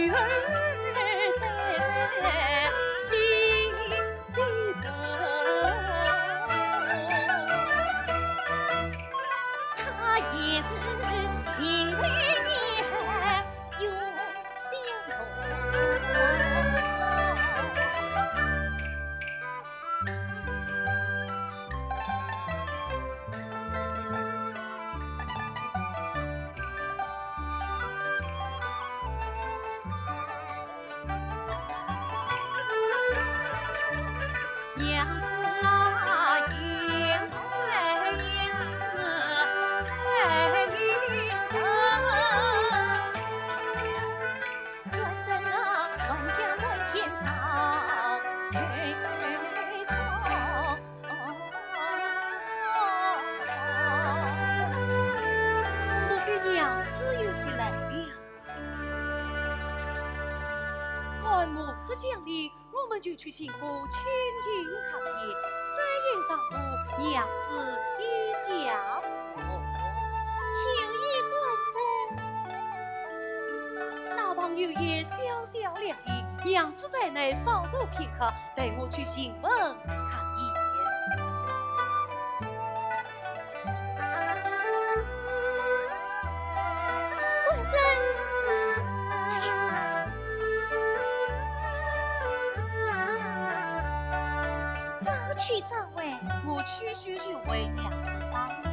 女儿的心里头，她也是心为你有相同。娘子啊，应该是太灵城，关在那万家万天草配送。我给娘子有些来了，按模式讲理。我们就去行过千金看野，再也丈夫娘子已下死后，求一关身。大朋友也小小两地，娘子在内稍坐片刻，带我去询问看野。关身。去早晚，我去许就为娘子担心。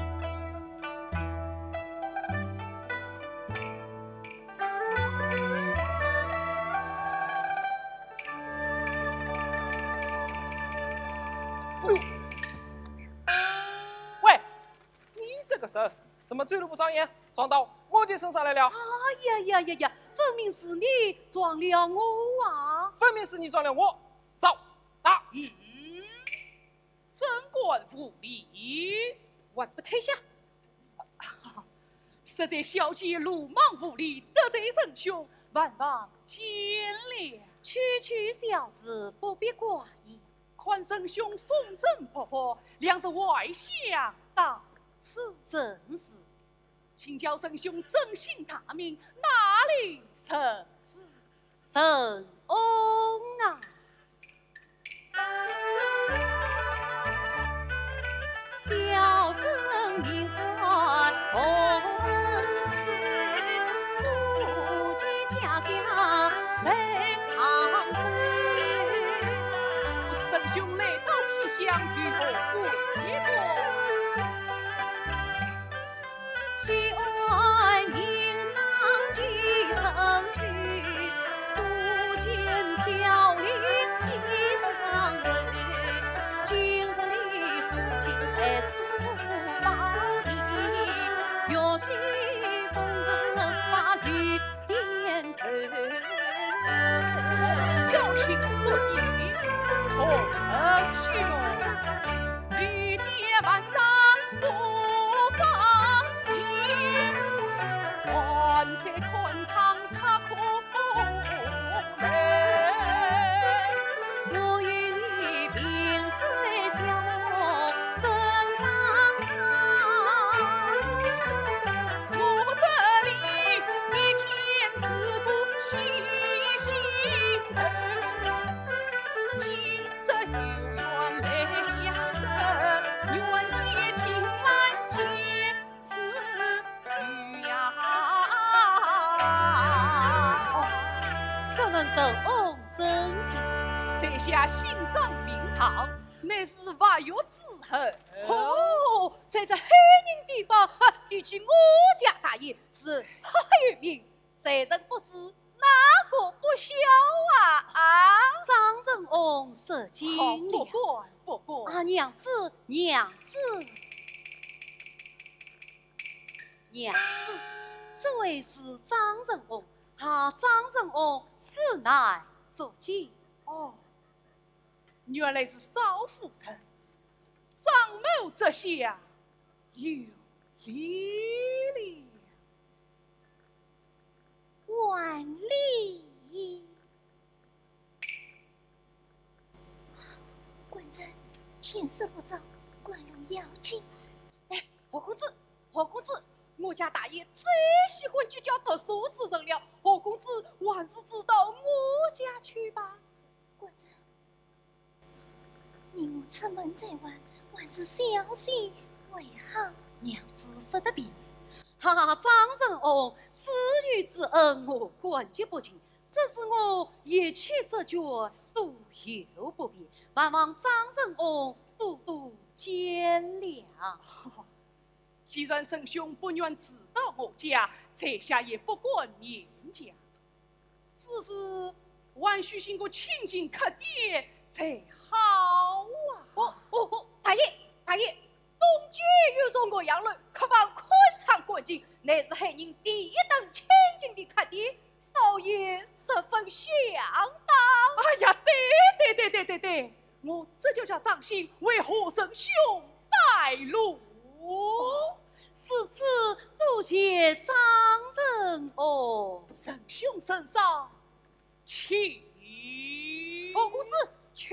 喂，你这个人怎么走路不长眼，撞到我的身上来了？呀！分明是你撞了我啊！分明是你撞了我，走打！贞观无礼，万不退下！实在小姐鲁莽无礼，得罪仁兄，万望见谅。区区小事，不必挂意。宽仁兄风尘仆仆，两是外乡到此，正是。请教仁兄真姓大名，哪里曾是？神翁啊！小生名唤红翠，祖籍家乡在杭州。仁兄来到偏乡，与我会过。喜爱吟唱几曾曲，素见飘零几相随。今日里父亲还是保义，若惜风尘法律点头。要请说言，红仁兄，玉蝶万丈不放逸，万岁宽敞他可美。我与你萍水相逢正当场，我这里一件事故细心头，今日有缘来相识，愿借今来结此缘呀。敢问神翁真姓？在下姓张名堂，乃是外有之恨。哦，在这黑人地方，比起我家大爷是黑有名，谁人不知哪个不晓啊？张仁翁失敬了。不管。啊，娘子，娘子，这位是张仁翁。啊，张仁翁此乃所见。哦，原来是少夫人。张某这下有理了。万里。官人，天色不早，官路要紧。哎，何公子，何公子，我我家大爷最喜欢结交读书之人了，何公子还是知道我家去吧。果真，你我出门在外，还是小心为好。娘子说的便是。哈哈，张仁翁，子女之恩我感激不尽，只是我一气之决，多有不便，盼望张仁翁多多见谅。既然圣兄不愿知道我家，在下也不管严家。只是还需经过亲近客店才好啊！大爷，东街有座岳阳楼，客房宽敞干净，乃是海人第一等清净的客店，倒也十分相当。哎呀，对，我这就叫张信为何圣兄带路。此次多谢张仁翁，圣兄身上请。何公子请。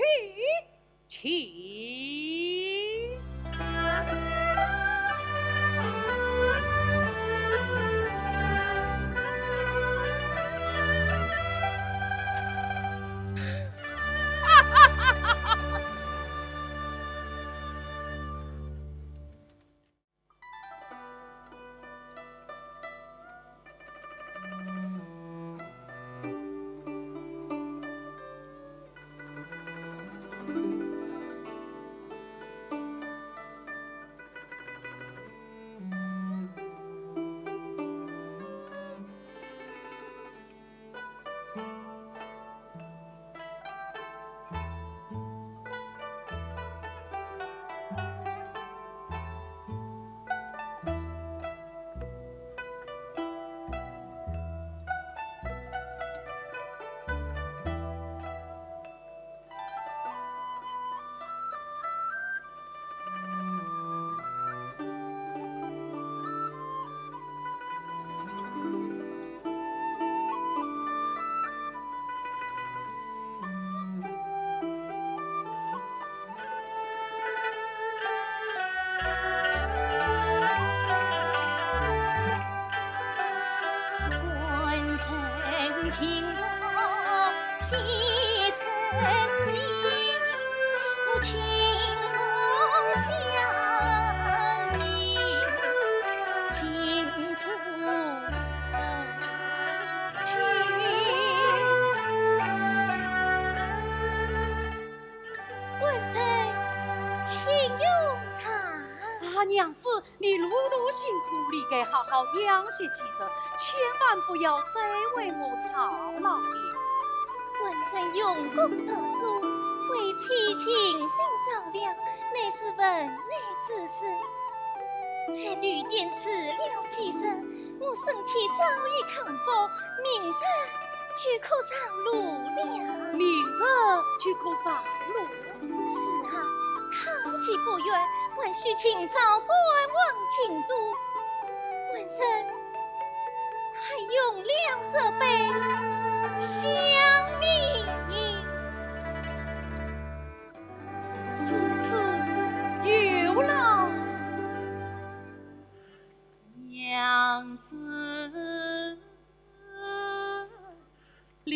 娘子，你路途辛苦，你该好好养息几日，千万不要再为我操劳了。文生用功读书，为妻倾心照料，乃是文内之事。在旅店治疗几日，我身体早已康复，明日就可上路了。明日就可上路？是啊。好期不远，还需清早观望京都。文生还用两者杯相命。此事有劳娘子了。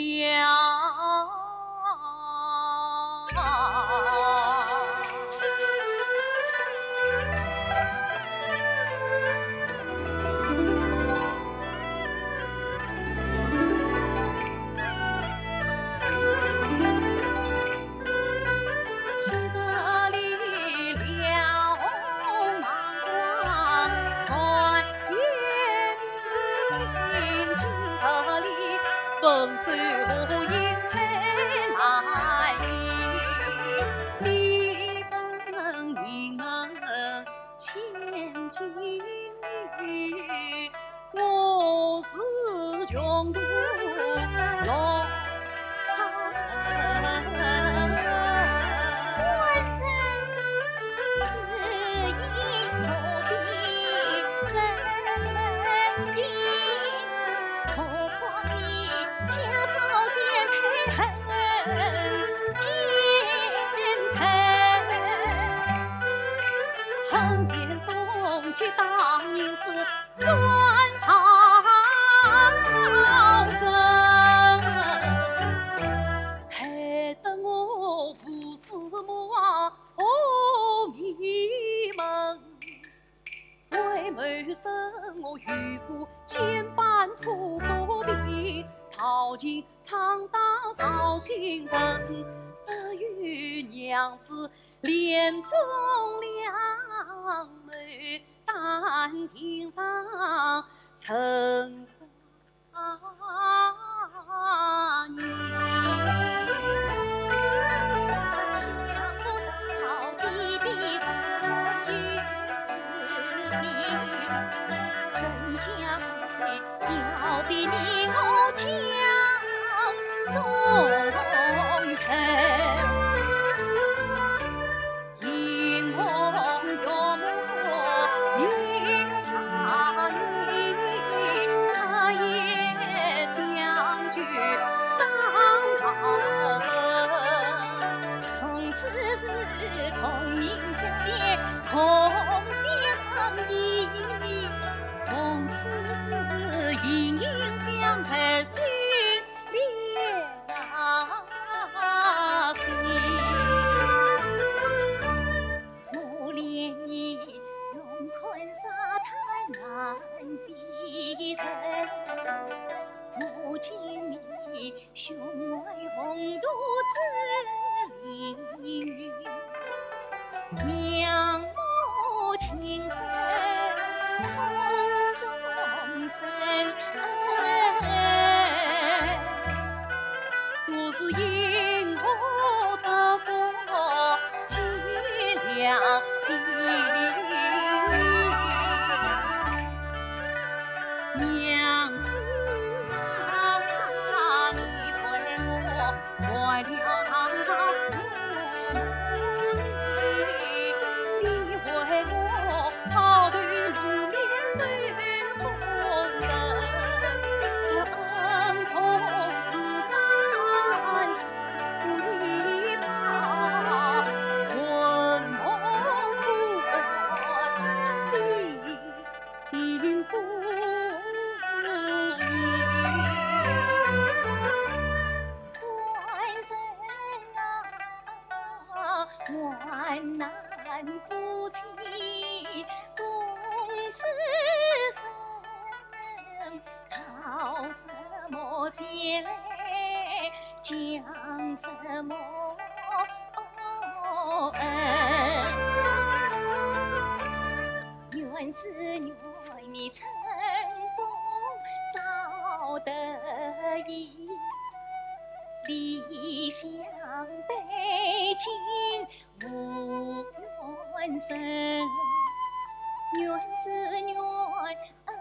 风随我迎陪来临，你等云儿千金女，我是穷途落他城。文生只因何必人地，何况你家早点配恨奸臣，恨别送去大当年是转朝政，害得我父死母亡迷蒙。为谋生，我遇过千般土不便，逃进苍岛绍兴城，得与娘子恋中两眉，丹庭上成花女。要比你我将忠诚，英雄岳母命他女，他也相聚上高门，从此是同命相连同相依，从此是隐隐相陪心连心。我怜你用困沙滩难飞腾，我敬你胸怀宏图之凌云，娘母情深同终生。我是因祸得福凄凉的，娘子啊，你为我坏了堂上父母亲，你为我抛头露面随风尘，曾从此山归报，魂梦不还心不宁。官身啊，万难夫妻共死生，讨什么钱来讲什么恩？愿是愿你乘风早得意，理想北京无缘生，愿只愿恩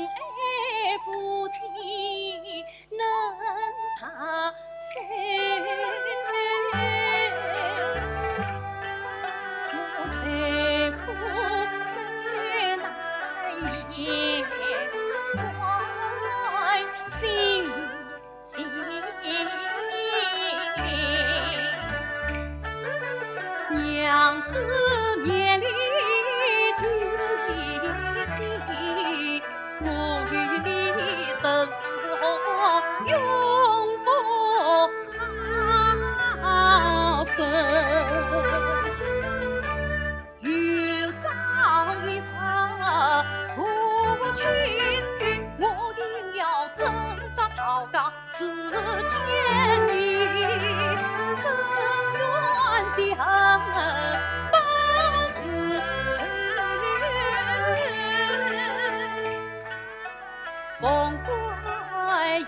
爱夫妻能爬山。我虽苦虽难言，关心娘子面里亲亲心，我与你生死永不分。有朝一日我去，我定要征战草岗此千里，深愿相帮扶成，风光也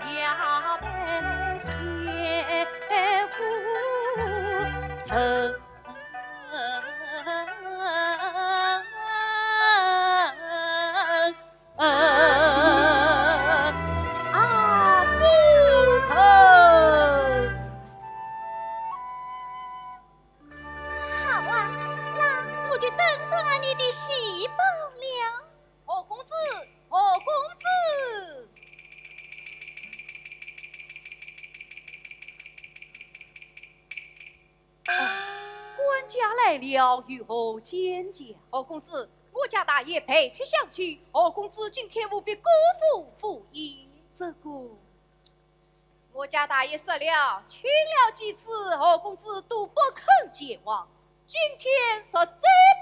被先夫成。家来了，有何见讲？公子，我我家大爷陪去相亲，公子今天务必辜负父意。这个我家大爷死了，请了几次，公子都不肯见望。今天说再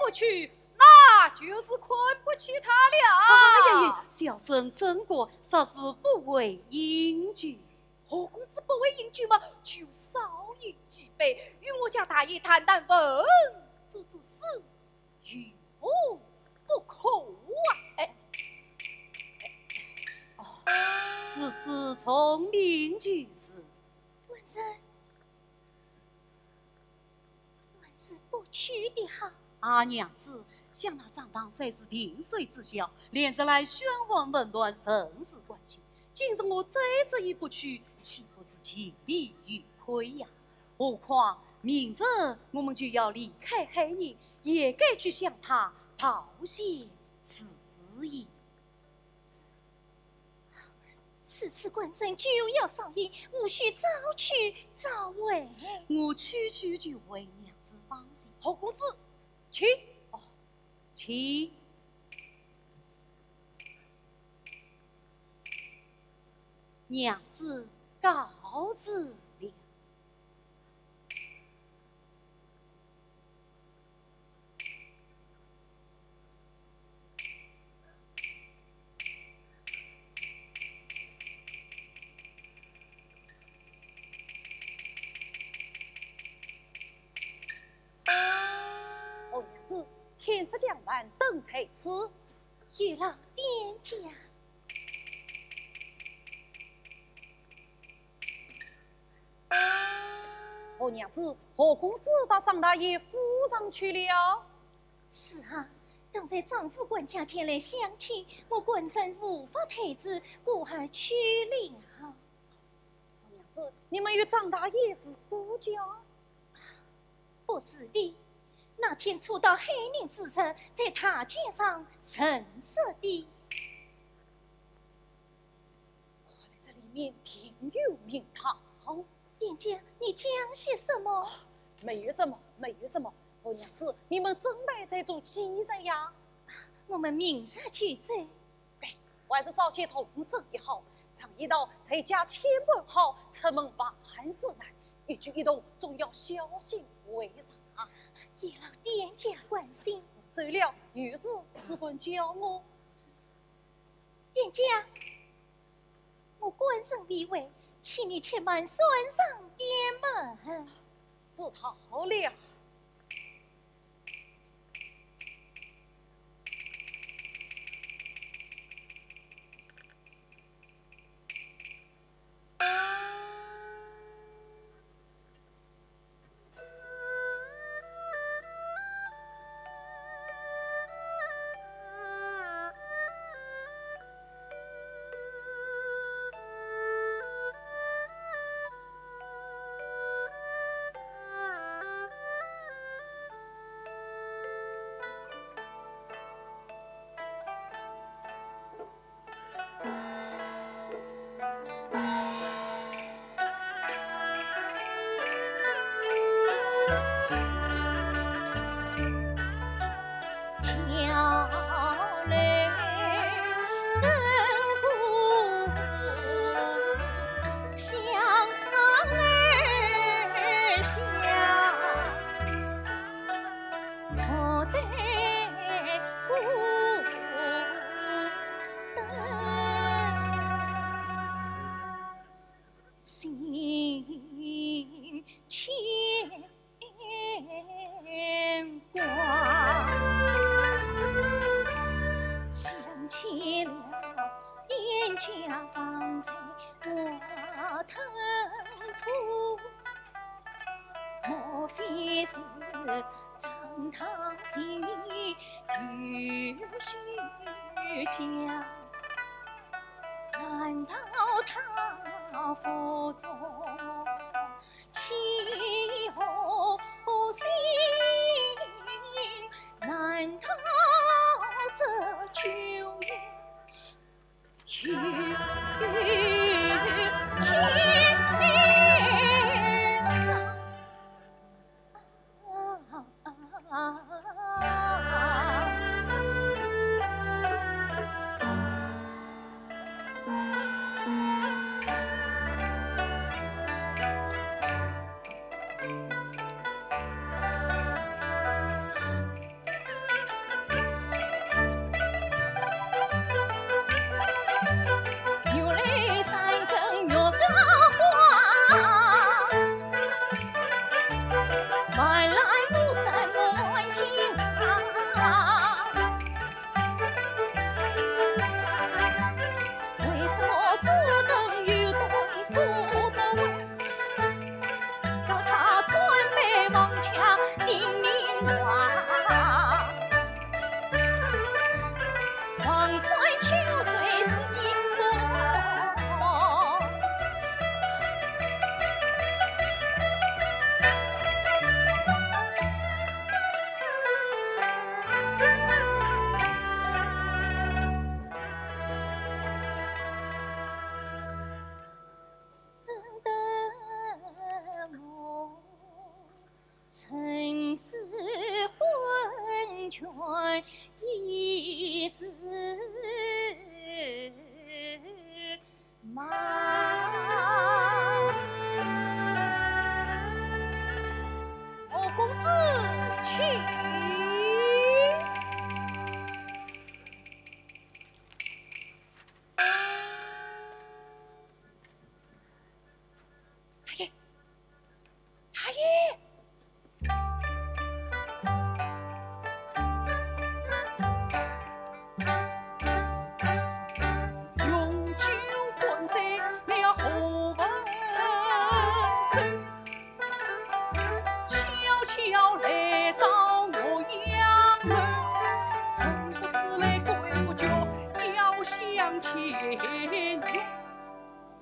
不去，那就是困不起他了。哎呀，小生真过，实是不为英举。公子不为英举吗？就少饮几杯，与我家大爷谈谈问，做做事，与我不可啊！是此聪明举止。文生，文是不去的好。阿娘子，想那张当虽是萍水之交，连日来喧哗紊乱，甚是关心。今日我再这一不去，岂不是情理于亏呀？何况明日我们就要离开黑人，也该去向他道谢辞意。此次官生就要上映，无需早去早回。我区区就为娘子放心。公子，请。请。娘子告辞了。娘子，天色将晚，等才迟。玉老殿下。娘子，公子到张大爷府上去了。是啊，等在丈夫管家前来相亲，我官生无法推辞，故而去了。娘子，你们与张大爷是故交？不是的，那天初到黑人之时，在塔卷上神色的。看来这里面挺有名堂。殿下，你讲些什么？没有什么，没有什么。娘子，你们准备在做几日呀？我们明日去走。对，我还是早些同生的好。常言道，在家千万好，出门万事难。一举一动总要小心为上。也让殿下关心。走了，有事只管叫我。殿下，我官生必位。请你且慢算上点门。知道了。张堂心与须讲，难道他腹中岂有心？难道这秋月与情长？望穿秋水是银光。生死浑圈一时忙。我公子去。太爷，太爷。用酒灌醉了何文生，悄悄来到我衙门，生不知来鬼不觉，要向前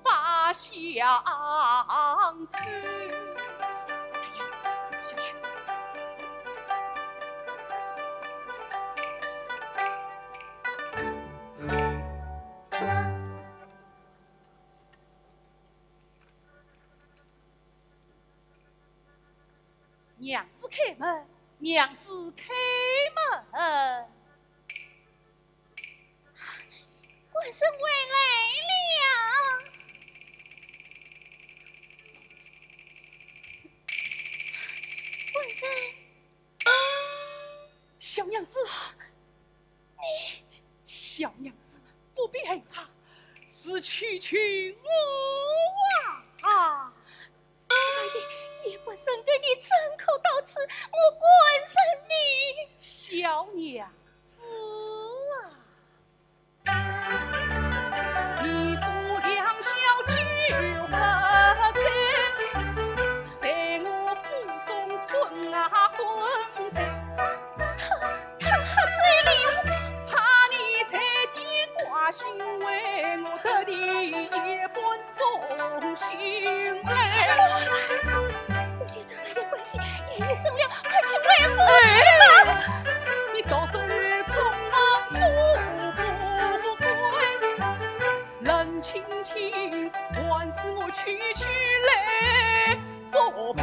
把相推。下去。娘子开门，娘子开门。官生回来了。官生，小娘子，小娘子不必害怕，是区区我啊！大爷，官生给你亲口到此，我官生你。小娘子啊，你父两小俱何在？在我腹中混啊混在。他醉了，怕你在地挂心为我得的一本送信来。多谢张大爷关心，爷爷生了，快请为父去吧。你到时日空啊富不贵，冷清清还是我区区来作陪。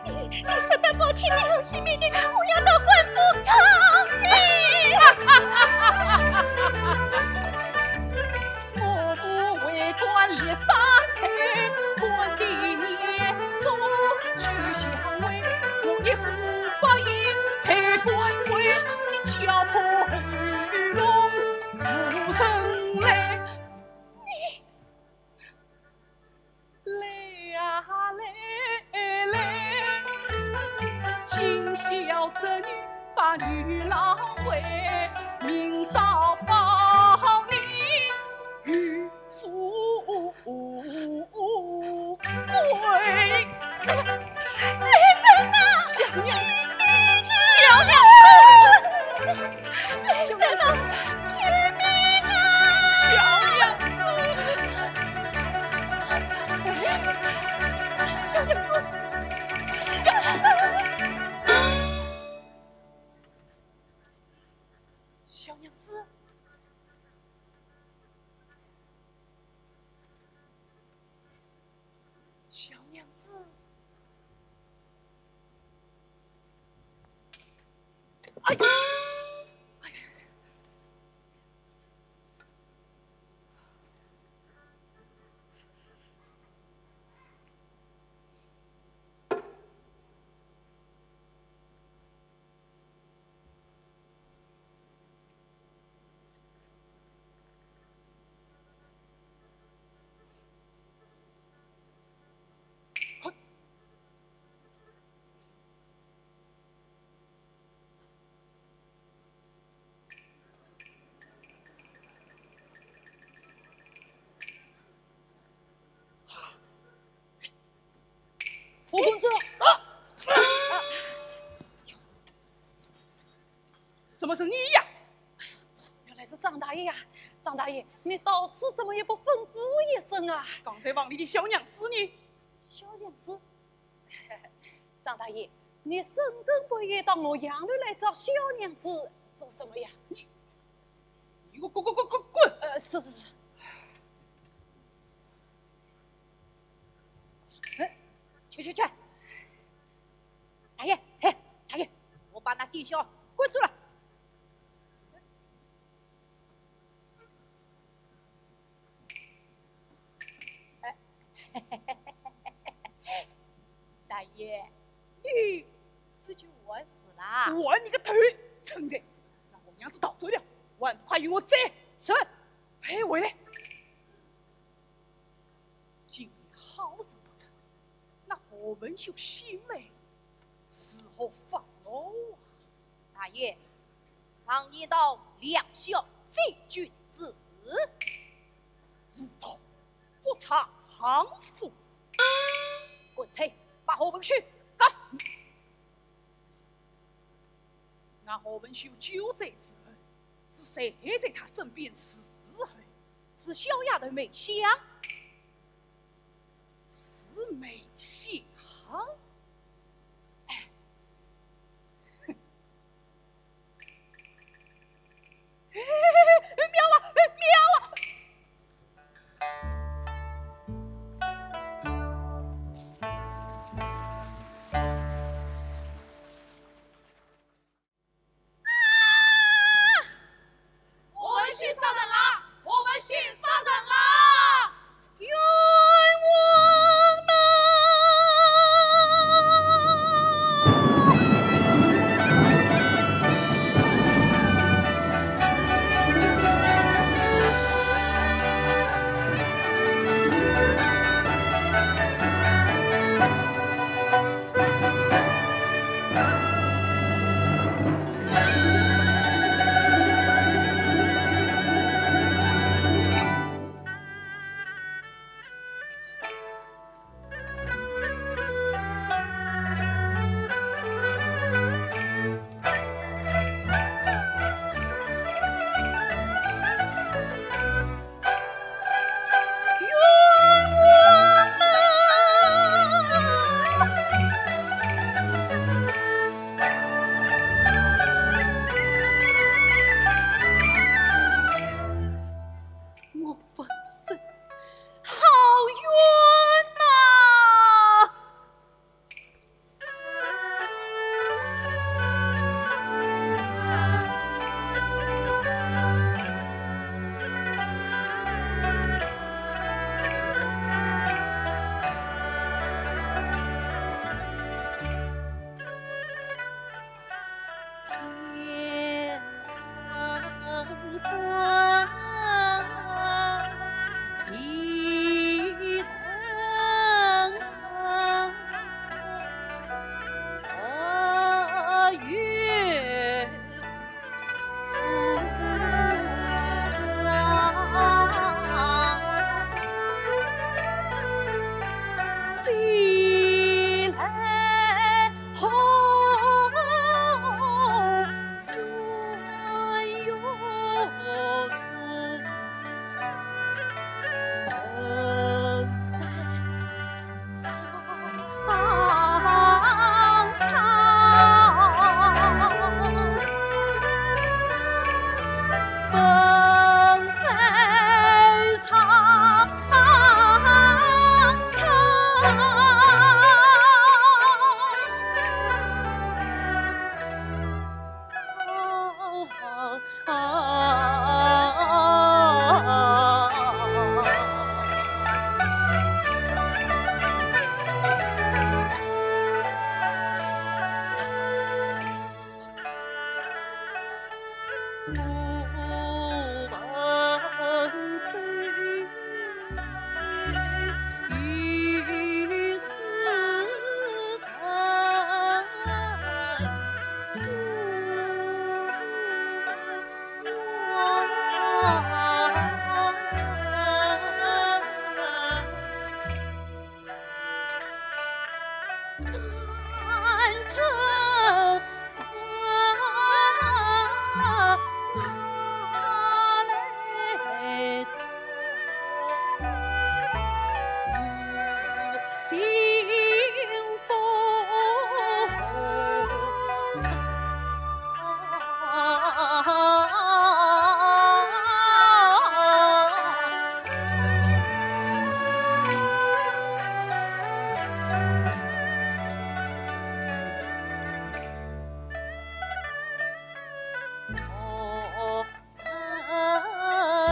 你实在不听良心命令，我要到官府抗你。我不为官立三台，官的年数去相为，我一呼把银才官贵，你敲破耳聋无声来。来啊来，今宵这女把女郎回，明早报你与富贵。雷神啊，小娘子，小娘子，雷神啊，救命啊！小娘子，小娘子，小娘子，小娘子，哎呀！怎么是你呀？原来是张大爷呀！张大爷，你到此怎么也不吩咐一声啊？刚才王里的小娘子呢？小娘子，张大爷，你深更半夜到我衙门来找小娘子做什么呀？你给我滚！是。去！大爷，大爷，我把那弟兄滚住了！大爷，你这就完事啦！完你个头！趁着让我娘子逃走了，还快与我走！是。哎，喂嘞！今日好事得成，那何文秀醒来，是何放喽？大爷，常言道，两小非君子，无道不察行妇。滚出！把何文秀赶！那何文秀救贼之后，是谁在他身边侍候？是小丫头梅香。是梅香。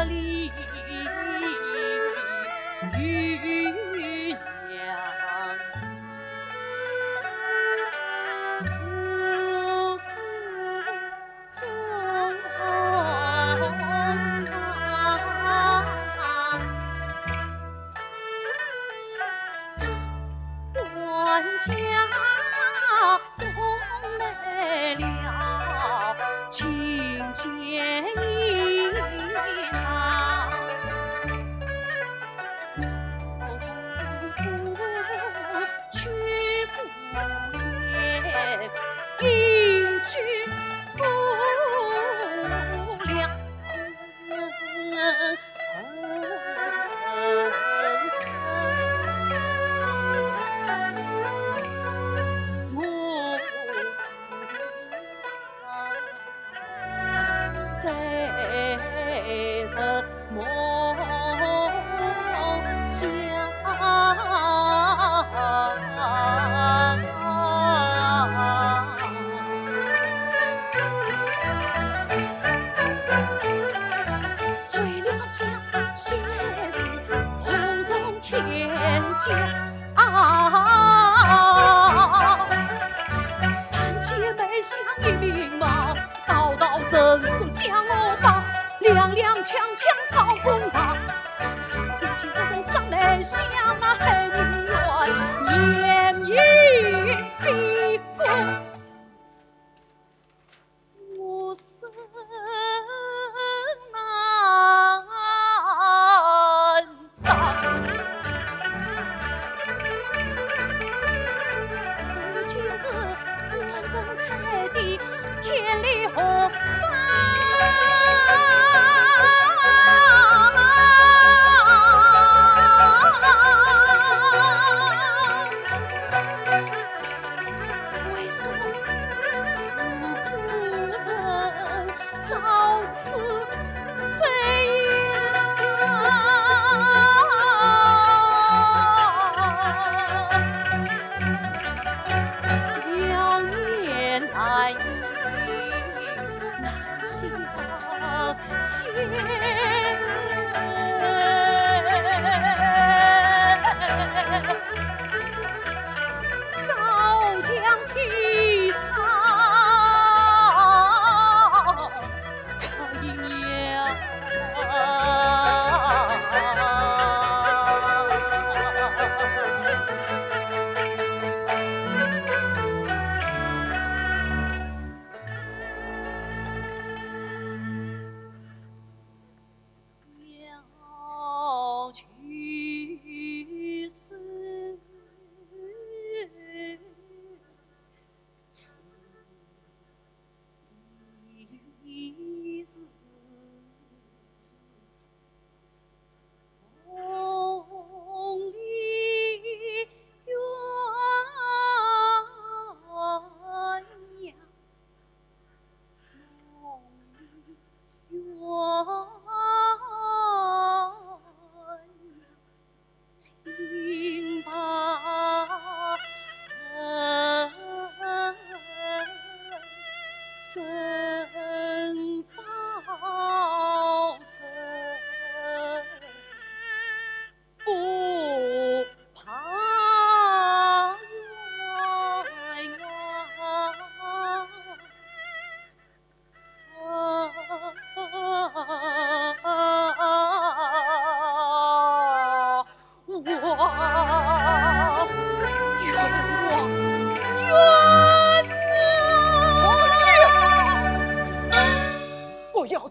里与娘子，无诉衷管家送来了亲结一场，去赴宴，迎娶姑娘。谈姐妹相依并茂，道道真诉将我抱，踉踉跄跄高公道，如今我在上来向那黑女园，言语逼过我身难当。天理何方？为什么夫人遭此罪呀？了年来。相高墙体操开娘。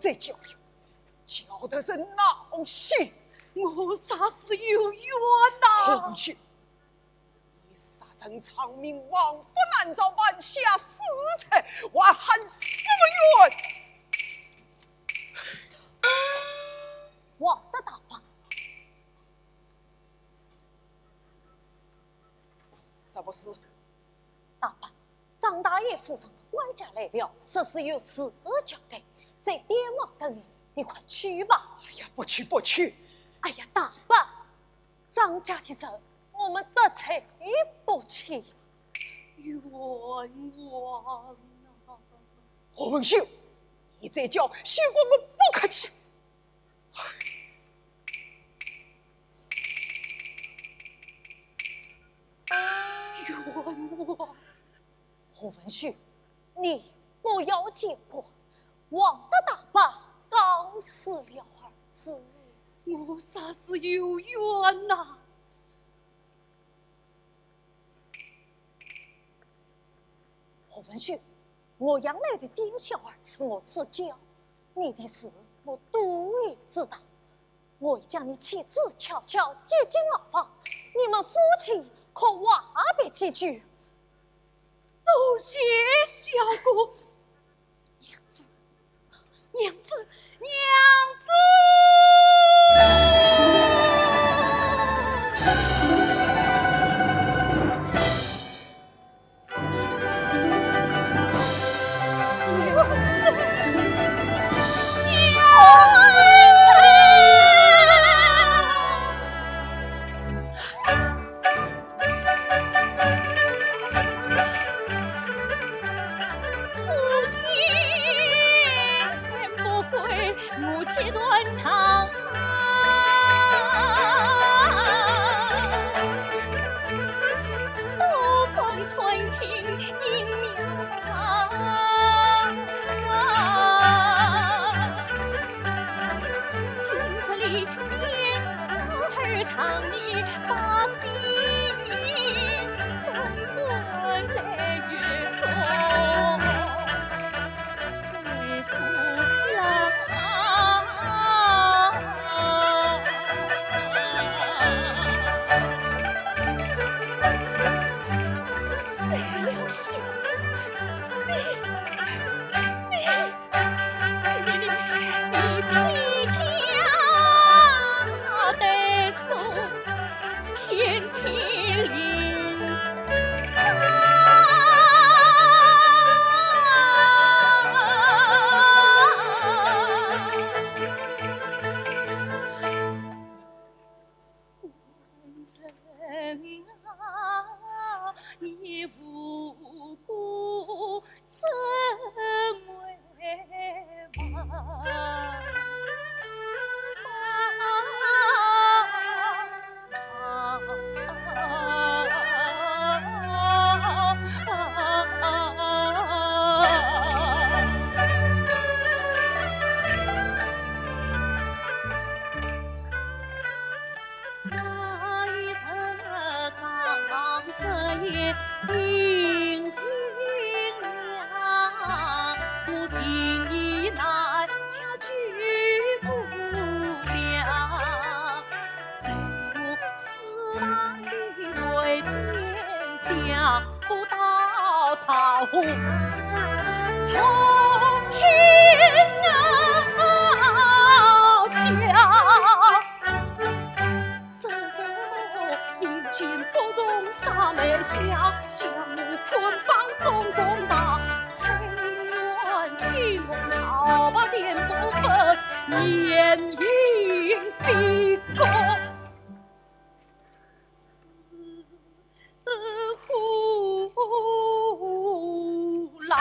再教育，教的是闹心。我啥事有冤呐？红血，你杀成长明王府南诏万下死才，还喊什么冤？我的大王，什么事？大王，张大爷府上官家来了，说是有事交代，在殿外等你，你快去吧。哎呀，不去不去！哎呀，大王，张家的人我们得罪不起，冤枉啊！洪秀，你再叫薛国公不客气。哎冤枉！何文旭，你我要结果，王的大爸刚死了儿子，我啥是有冤呐？何文旭，我养来的丁小儿是我自教，你的事我独一知道。我已将你妻子悄悄接进牢房，你们夫妻可话别几句。多谢小姑，娘子，娘子，娘子。这段长多风吞听迎苗今日里边手儿藏你把心随我来月中为父郎你无辜怎为忘？那一日张色也定情了，我心已难家居不了，在我死亡的为天下不到桃从天见不容杀妹笑，将我捆绑送公道。黑冤气弄草把剑不分，眼影逼宫死胡狼。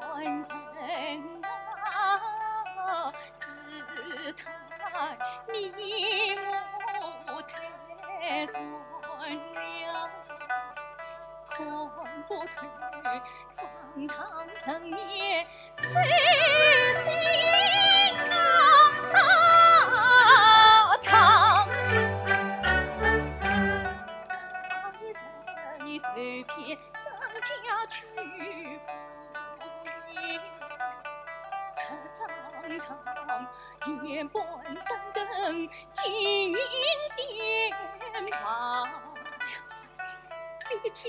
官人啊，自叹你我太酸了，看不退张堂生灭谁心肠？爱人随便增加去侧张堂夜半三更金殿旁，一见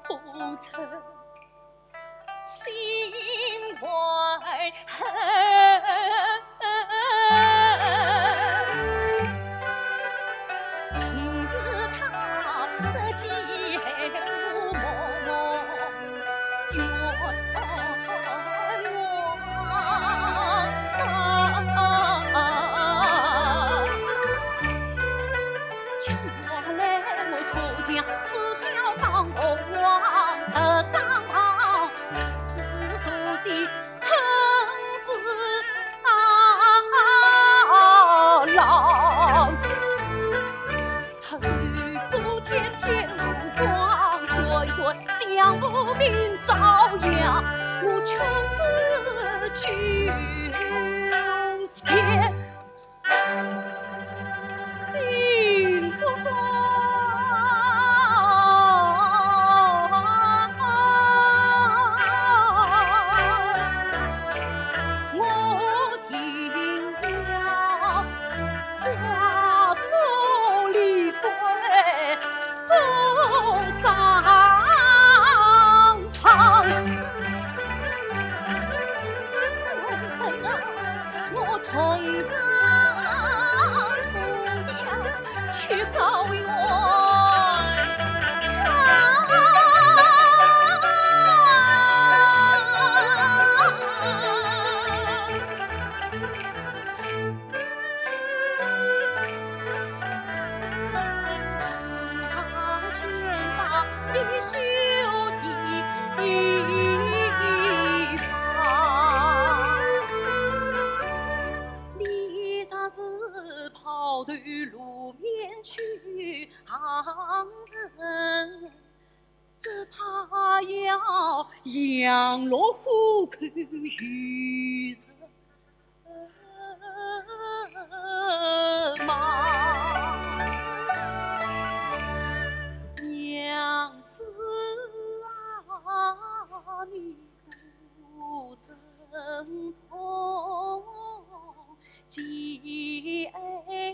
不曾心怀恨，平日他色计无梦冤此小当红王侧张堂，是熟悉恨字想不明造谣，我却是拒绝。心不慌，我听了花走离归走张堂。神啊，我同上姑娘去高原跑对路面去航程，只怕要羊落虎口遇人马。娘子啊，你不珍重既哀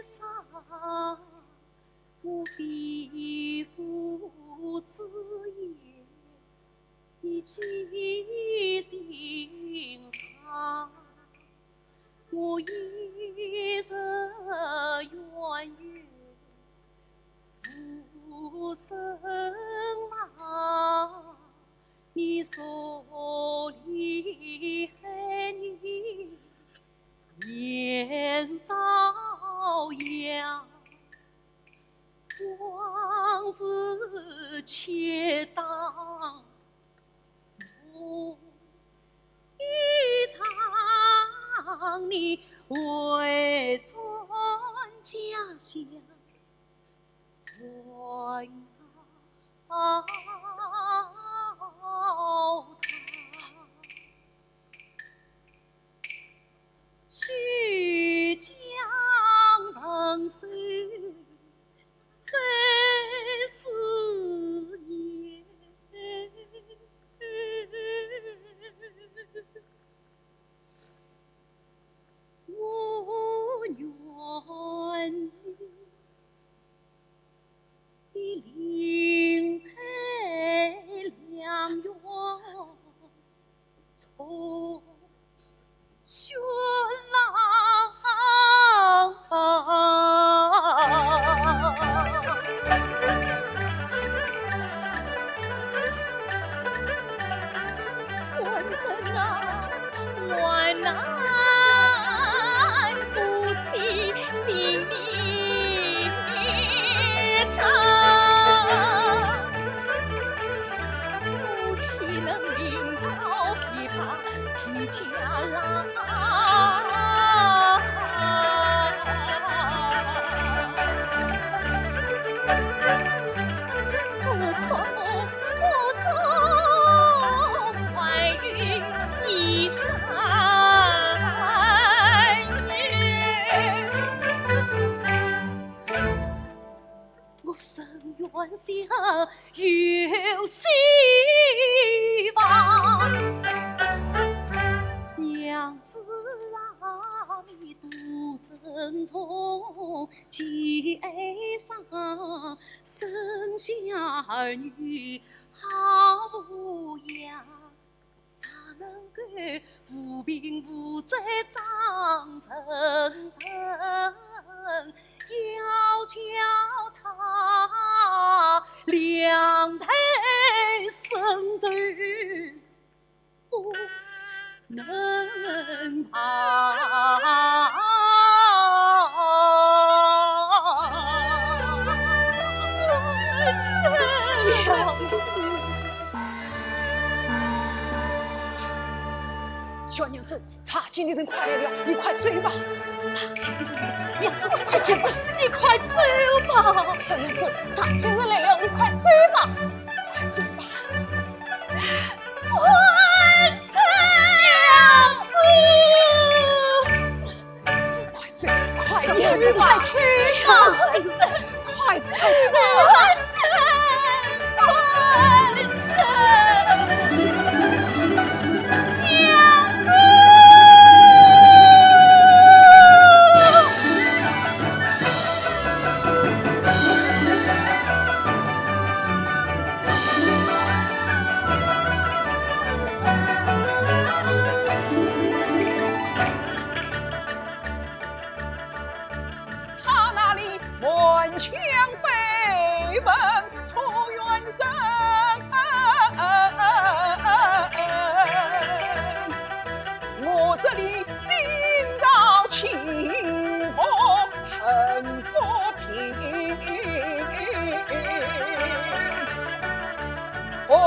伤，我必父之言，你记心上。我一生愿与父身亡，你所离害你年遭殃，往事且当梦一场，你为转家乡还要须将能守这4年，我愿你灵配良缘，从绚烂。万生啊，万难夫妻心里长，夫妻能领导琵琶披家郎。愿想有希望，娘子啊，你独珍重既哀伤，生下儿女好无恙，咋能够无病无灾长成成？要叫他两胎生子不能逃。小娘子，茶几的人快来了，你快追吧！茶几的人，娘子快走吧，你快走吧！小娘子，茶几人来了，你快追吧，快追吧！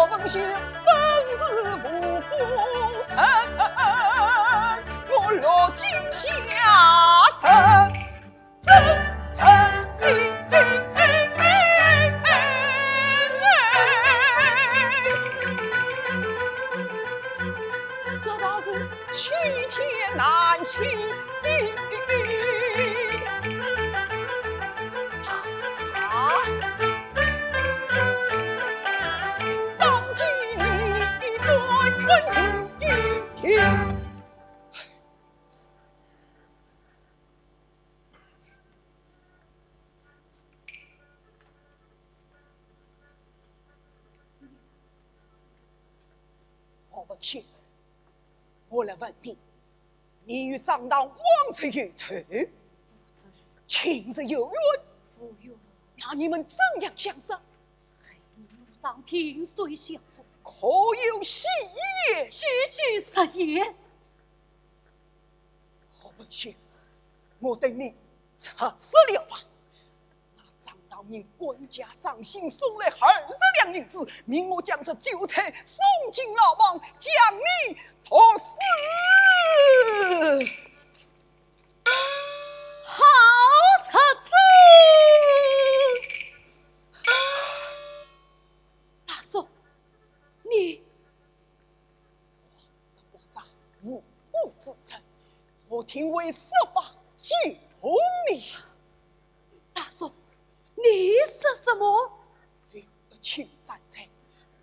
我文秀本是无辜神，我落井下石，真诚心。这倒是欺天难欺心。我来问你与张当王曾有仇，情是有缘，夫有那你们怎样相识？路上萍水相逢，可有喜也？句句实言。何文秀，我对你测试了吧？那张当命官家掌心送来20两银子，命我将这酒菜送进牢房，将你托死。好策子！大嫂，你我杀无辜之臣，我听为设法救你。大嫂，你说什么？留得青山在，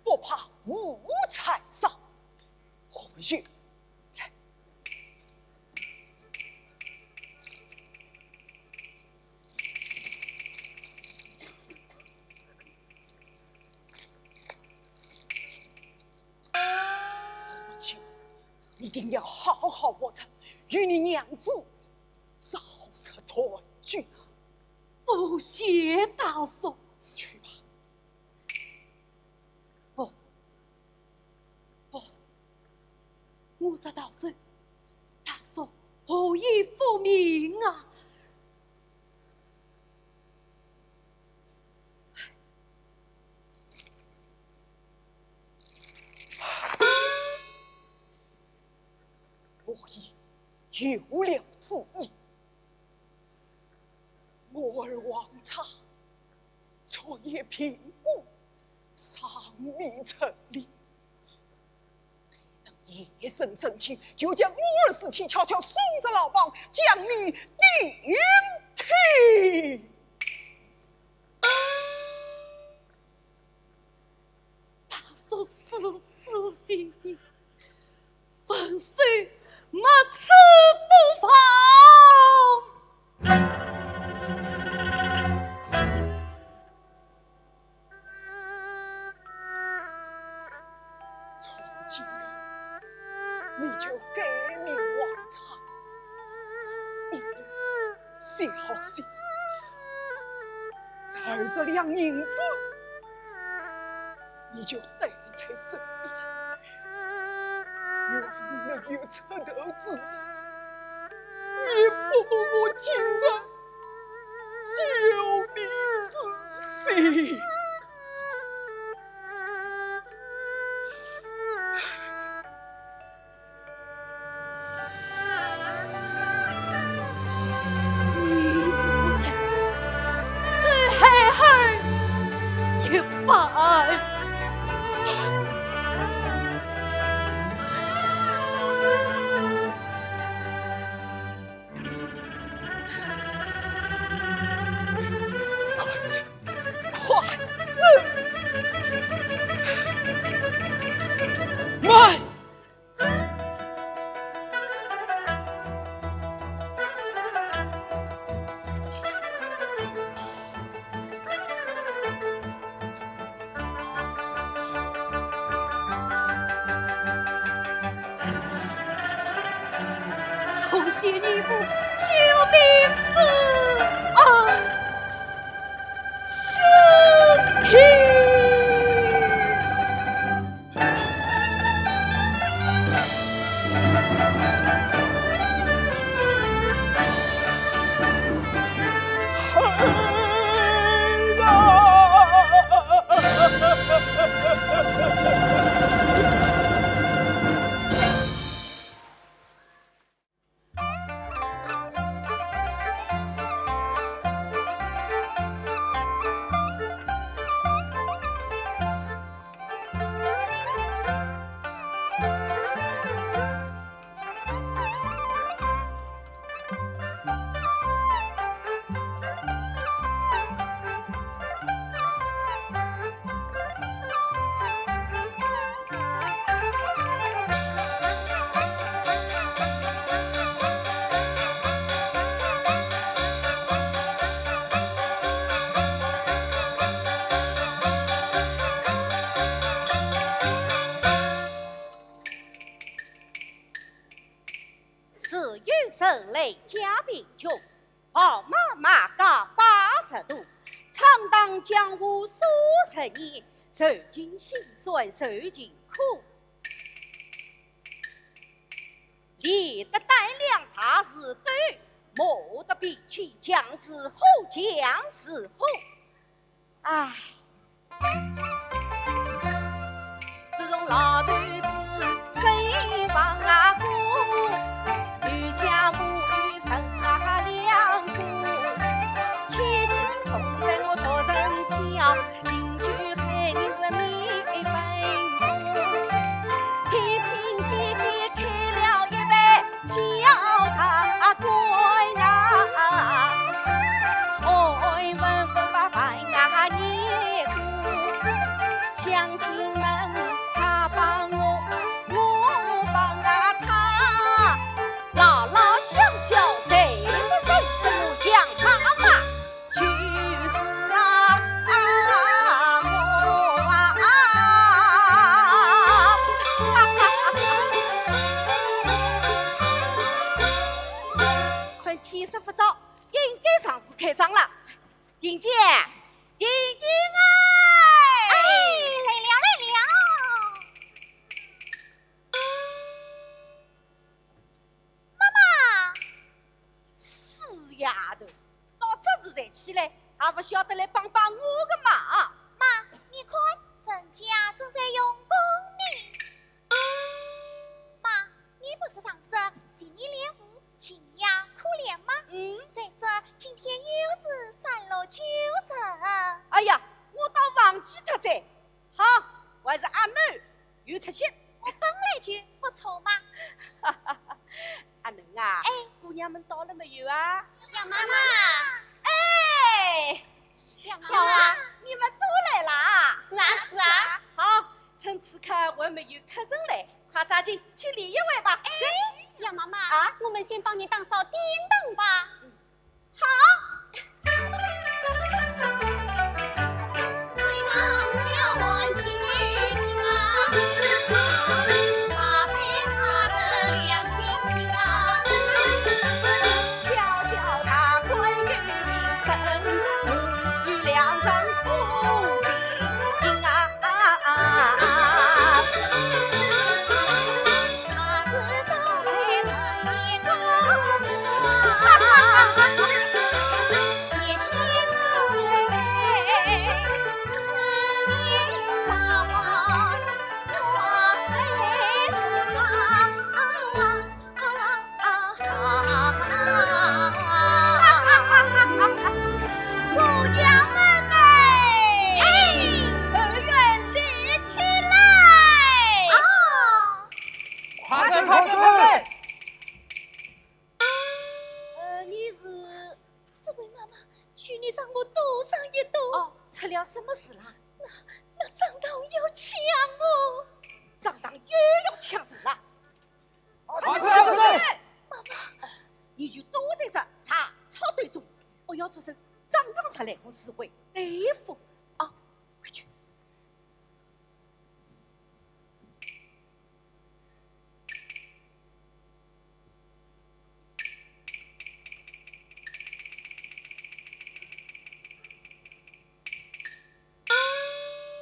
不怕无柴烧。何文秀，来。一定要好好卧成，与你娘子早日团聚。多谢大嫂。去吧。不，我这到这，大嫂何以复明啊？我已有了主意，我儿王查昨夜评估，丧命成立。等夜深人静，就将我儿尸体悄悄送至牢房，将你顶替。大嫂事心，粉碎没此不放。从今日，你就改名王查，一小心，20两银子，你就带在身边。愿你能有出头之日，以报我今日救你之心。你不才是最黑黑一百。慢！同谢你父救命之恩，兄弟。人类家贫穷，跑马高80度，闯荡江湖数十年，受尽辛酸受尽苦，立得胆量大是对，莫得比起将士虎，将士虎。唉，自从老头子身亡啊故，女下母与生啊两苦，千金重在我头上挑，邻居害你是没本故，太平姐姐开了一杯小茶馆啊，爱问把饭啊热乎，乡亲们他帮我，我帮啊他，老老小小谁不认识我杨妈妈？就是我快天色不早，应该上市开张了。丁姐，丁姐哎，来了。妈妈，死丫头，到这时才起来，还不晓得来帮帮我个忙。妈，你看，人家正在用功呢。妈，你不是上说新年练武，勤呀苦练吗？再说今天又是3落9日。哎呀，我倒忘记脱在。好，我还是阿囡又出去。我本来就不错嘛。阿囡啊，姑娘们到了没有啊？杨妈妈，哎，杨妈好啊妈，，你们都来啦。是啊。好，趁此刻我没有客人来，快抓紧去理一位吧。杨妈妈啊，我们先帮你打扫电灯吧。小小茶馆有名声，母女两人苦尽啊！他是早来门前高，也请早来思念老，我来姑娘们哎，二元立起来！快点！你是？这位妈妈，去年让我多上一刀，哦，出了什么事啦？那张头要抢我。张当又要抢人了！快！妈妈，你就躲在这茶草堆中，不要做声张当出来，我是会对付。啊，快去！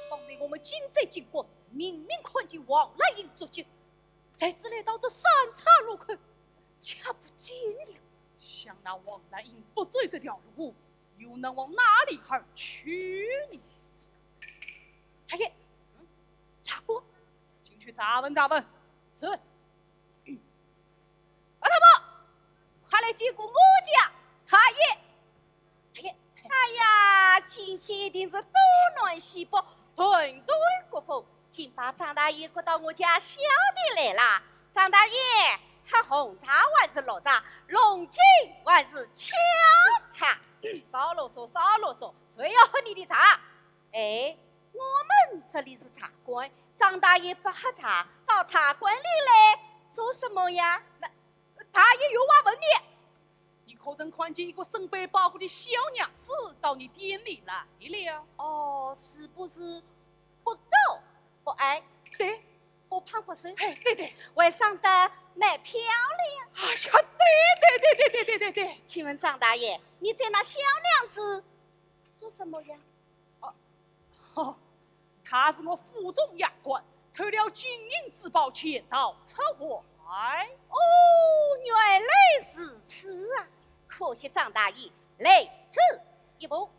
方才我们紧在经过，明明看见王来英足迹，才知来到这三岔路口，瞧不见了。想那王来英不走这条路，又能往哪里而去呢？太爷，茶锅进去查问查问。是。阿太婆，快来接过我家太爷。太爷，哎呀，今天一定是多暖喜福，顿顿国风，请把张大爷赶到我家小弟来啦。张大爷，喝红茶还是绿茶？龙井还是俏茶？少啰嗦，少啰嗦，谁要喝你的茶？哎，我们这里是茶馆，张大爷不喝茶，到茶馆里来做什么呀？太爷有话问你。你可曾看见一个身背包裹的小娘子到你店里来了？哦，是不是不高不矮？对，不胖胖活瘦，哎，对对，还长得蛮漂亮。哎呀，对，请问张大爷，你在那小娘子做什么呀？哦，他是我府中衙官，偷了金银之宝潜逃出怀。哦，原来如此啊！可惜张大爷来此一步，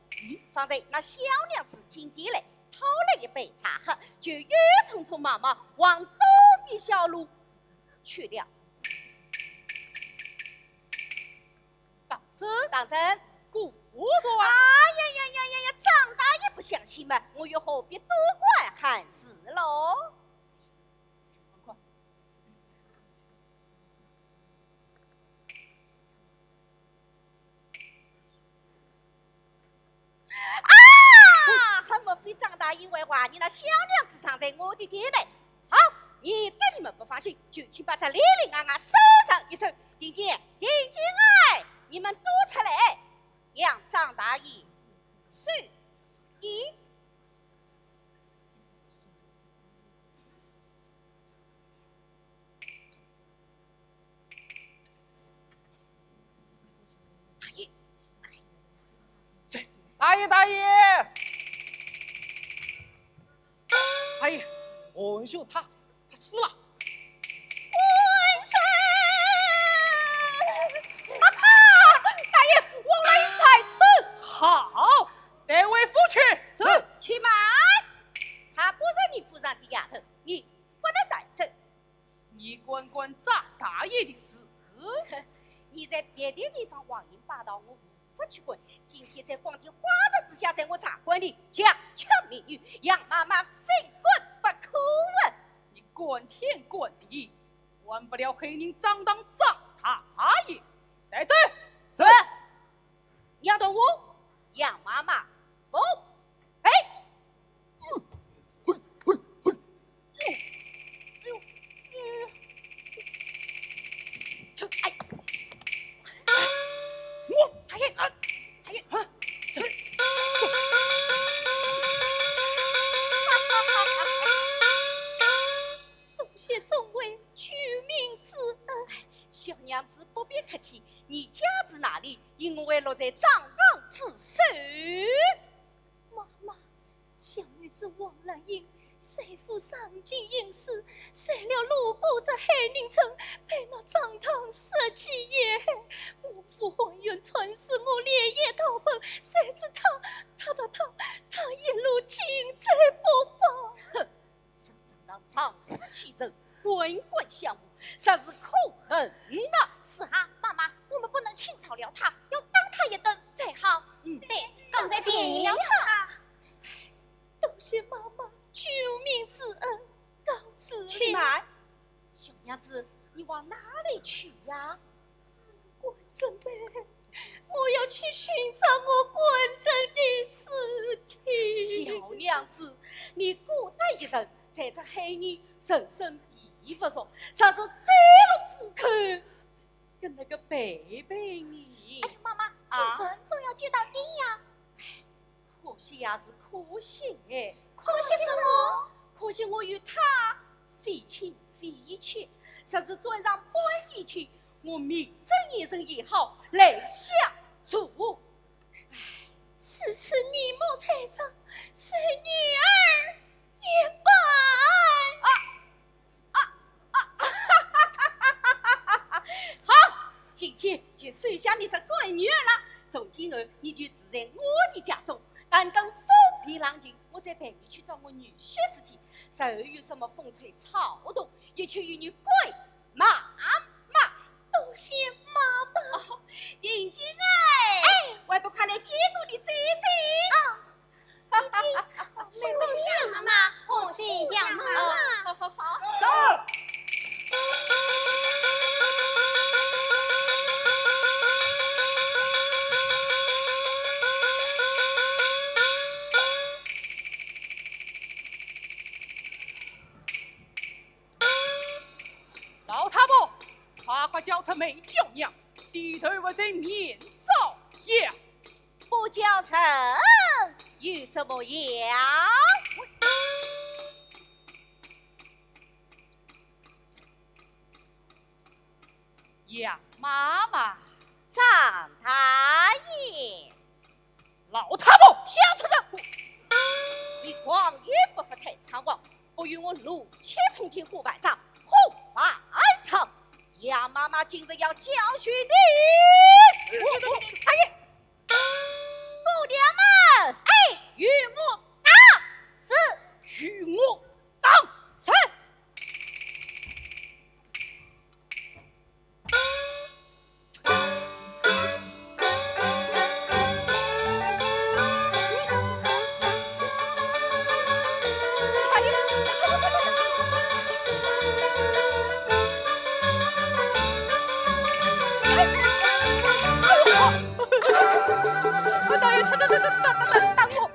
方才那小娘子进店来讨了一杯茶喝，就又匆匆忙忙往东边小路去了。当真？故说哎呀！张大爷不相信嘛，我又何必多管闲事喽？还莫非张大爷为话你那小娘子藏在我的店内？好，免得你们不放心，就请把这里里安安收上一收。丁姐，哎，你们都出来，让张大爷收一。大爷，大爷，我文秀他死了。大爷，我来在此。好，带为府去。是。去买。他不是你府上的丫头，你不能带走。你管管张大爷的事。你在别的地方妄言霸道，我无法去管。今天在皇帝花日之下，在我茶馆里强抢民女，杨妈妈非管不可啊！你管天管地，管不了黑人张当张大爷。带走。是。杨动武，杨妈妈，不，哎。小娘子不必客气，你家住哪里？因为落在张刚之手。妈妈，小女子王兰英，随父上京应试，谁料路过这黑宁城，被那张堂设计也害。我父还愿传誓，我连夜逃奔，谁知他一路尽在不放。哼，这张堂长死其人，滚滚相误，实是可恨呐！是啊，妈妈，我们不能轻草了他，要当他一顿才好。对，刚才便宜了他。多谢妈妈救命之恩，告辞去买。小娘子，你往哪里去呀？官生辈，我要去寻找我官生的尸体。小娘子，你孤单一人，在这黑夜人生地不熟，实是栽了虎口，跟那个贝贝你。哎呀，妈妈，救人总要救到底呀。可惜呀，是可惜哎。可惜什么？可惜我与他非亲非戚，实是转上半年前，我名正言顺也好来相助。此次你谋财上，是女儿也罢。好，今天就收下你这乖女儿了。从今后你就住在我的家中，等风平浪静，我再陪你去找我女婿尸体。稍后有什么风吹草动，也去与你跪妈妈。多谢妈妈。丁金哎，还不快来接过你姐姐？多谢妈妈，多谢杨妈妈。好。走。老太婆，快叫出美娇娘，低头不在面朝阳。不叫成又怎么样？杨妈妈，张大爷，老太婆，小畜生，你狂野不服太仓王，不与我怒气冲天胡百丈，胡百丈！杨妈妈今日要教训你！大爷，姑娘们，哎，与我打！是与我当是。大爷，打我！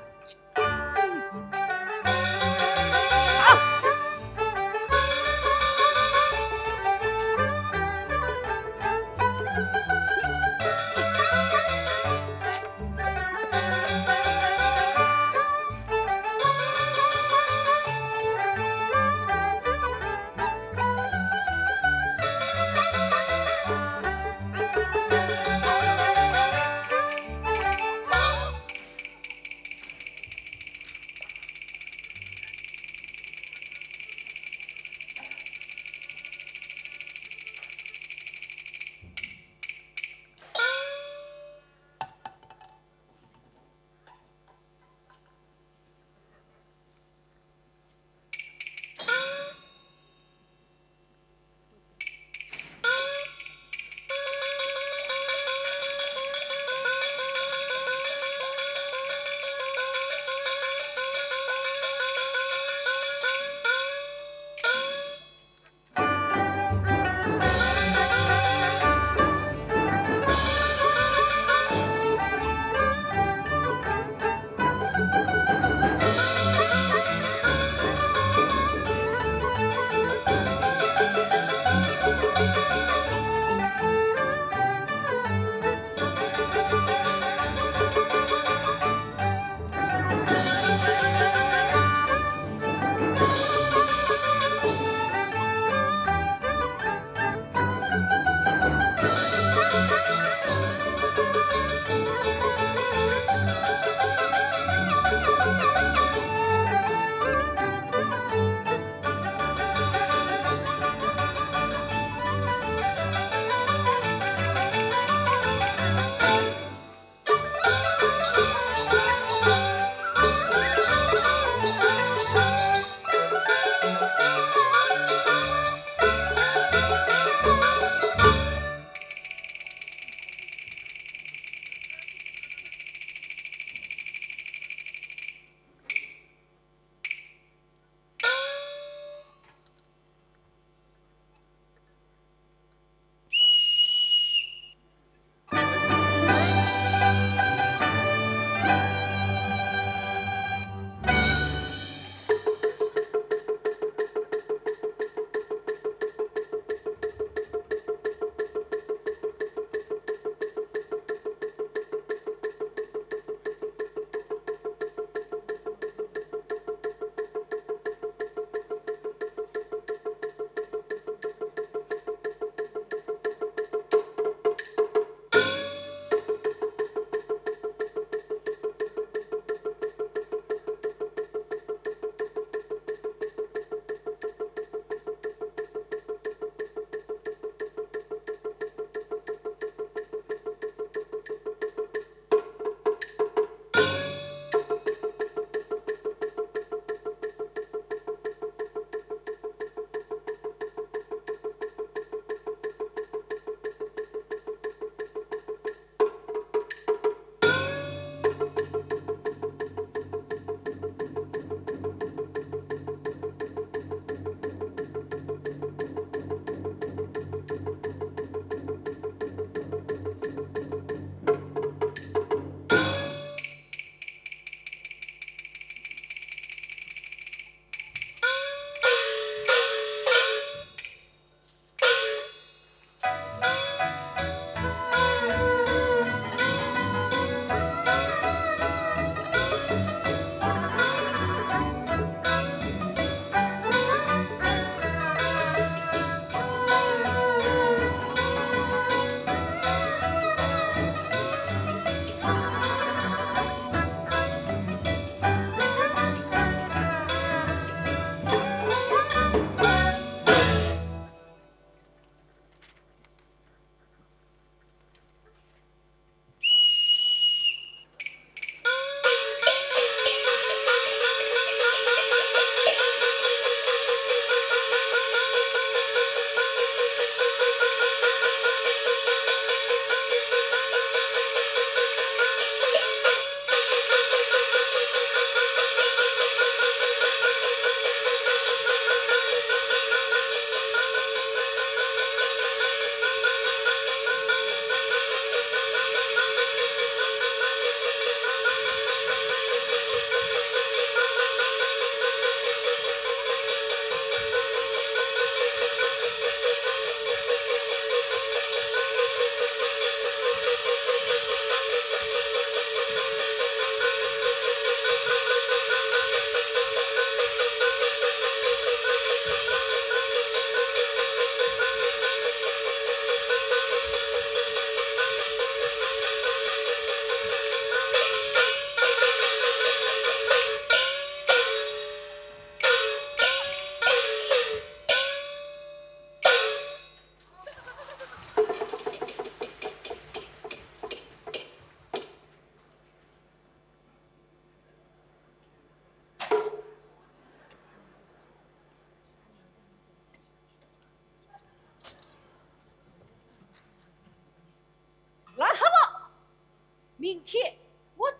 明天我再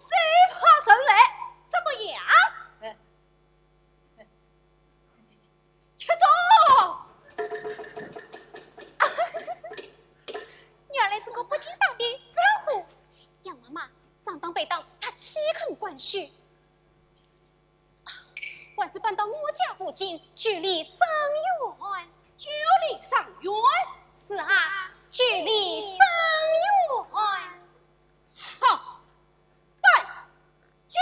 爬上来，怎么样？吃走。原来是个不经打的纸老虎。杨妈妈上当被当，她岂肯管许？还是搬到我家附近，距离3远。距离上远。是啊，距离3远。好，搬家。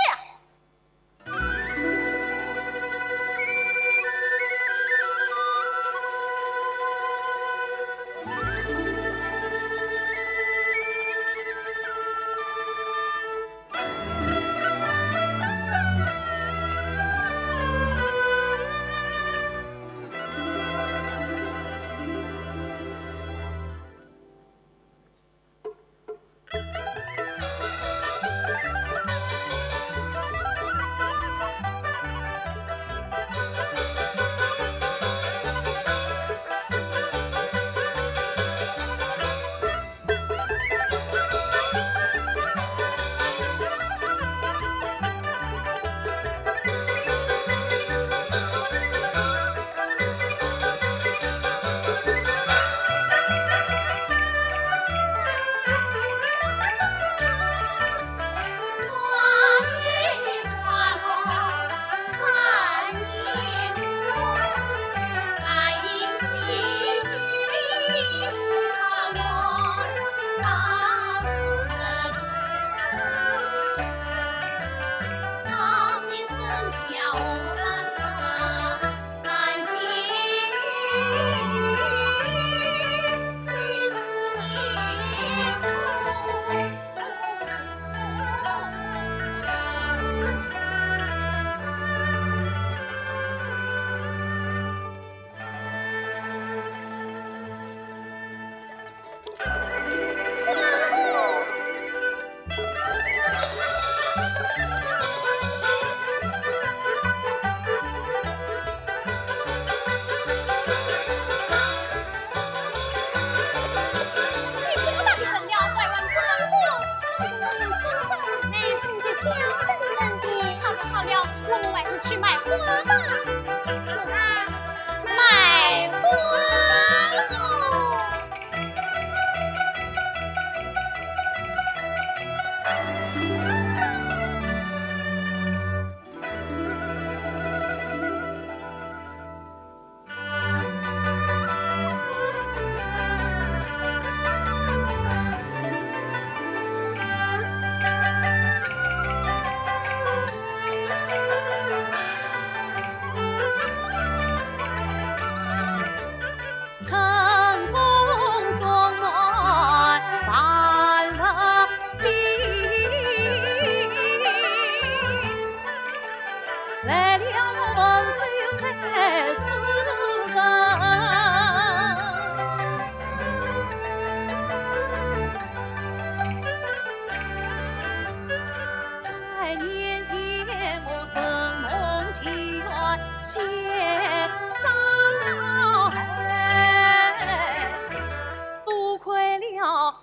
去买花吧。是啊，买花喽。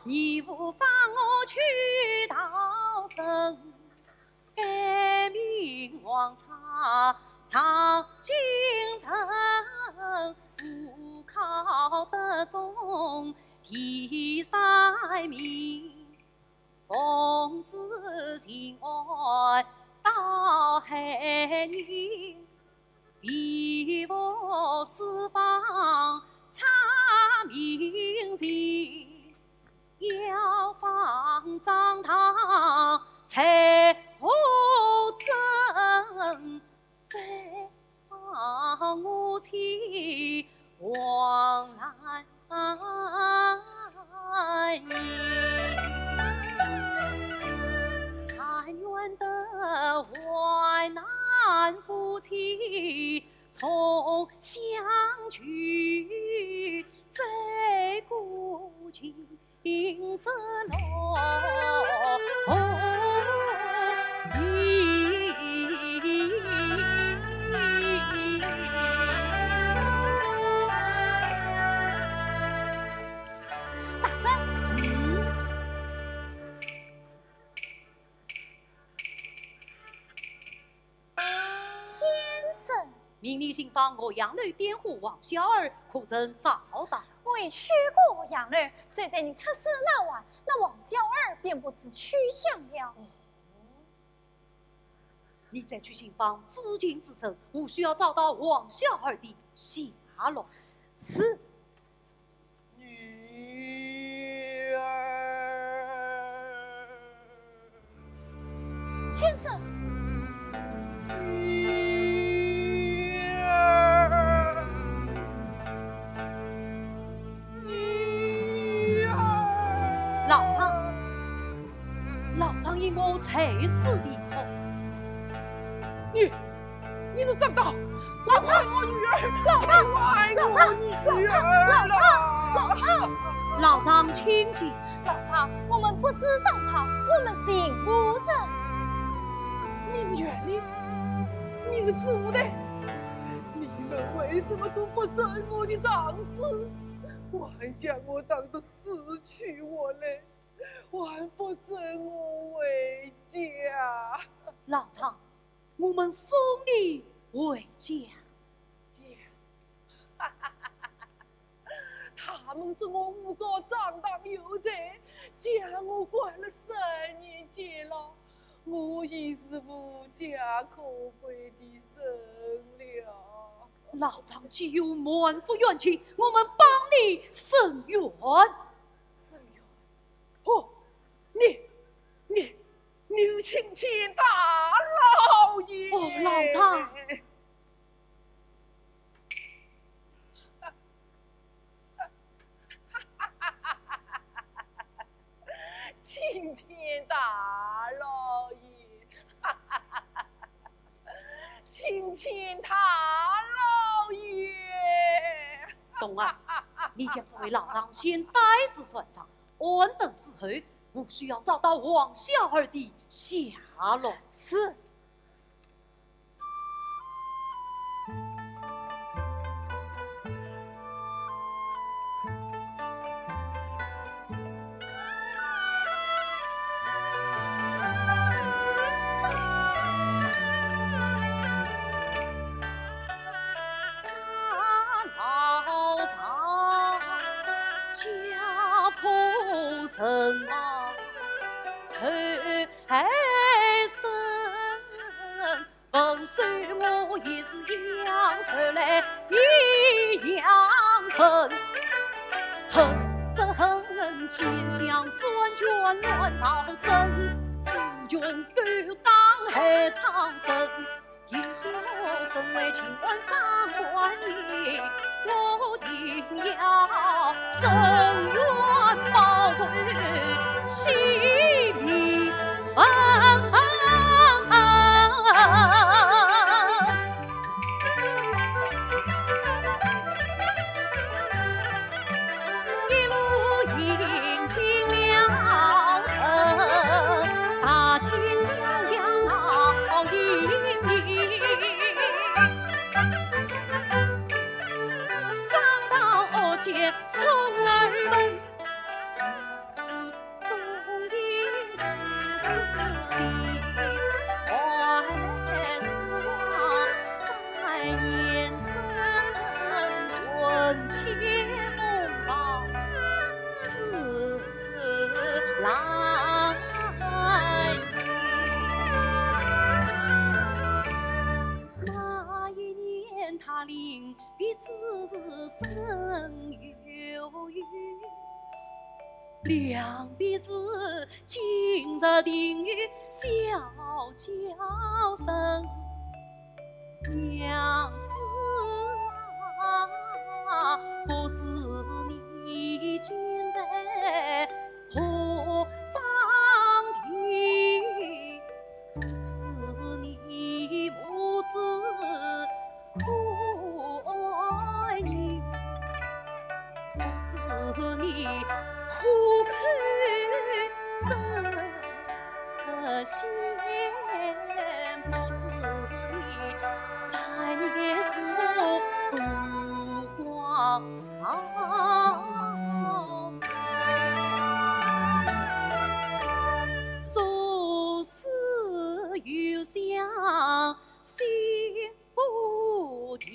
义务放我去逃生，改名王朝上京城，赴考得中第3名，奉旨前往到海宁，庇护四方查民情。要放张堂才无证，再放我去往来年。但愿得淮南夫妻重相聚，在古今。银色罗大因你信访我养女典护王小儿，可曾遭到？我已去过养女，虽在你出事那晚，那王小二便不知去向了。你再去信访，自尽自身，务需要找到王小儿的下落。是。女儿，先生。老张因我才死的痛。你的长道，我还我女儿，老张，我爱我女儿了。老张清醒，老张，我们不是长逃，我们是引无人。你是冤的，你是负的，你们为什么都不准我的长子？还将我当作失去我嘞，还不准我回家。老张，我们送你回家。他们是我5个长大有才，将我关了3年监牢，我已是无家可归的生了。老张既有满腹怨气，我们帮你伸冤。伸冤？哦，你是亲亲大老爷。哦，老张。青天大老爷，青天大老爷。东儿，你将这位老张先带至船上，安等之后，我需要找到王小儿的下落。是。人啊，才生，本虽我也是养出来一样恨，恨则恨奸相专权乱朝政，夫君勾当害苍生。一笑身为清官长官爷，我定要伸冤报仇，洗笔一路迎进了城，大街小巷闹铃铃。长到街从儿门，自从因自己怀上3年整，温切梦遭此来那一年他临别子生有余，两鼻子今日定于小娇生。娘子啊，不知你今在何方地？不知你母子苦爱你，不知你虎口真险，不知你3年是我度光。做事有想心不停，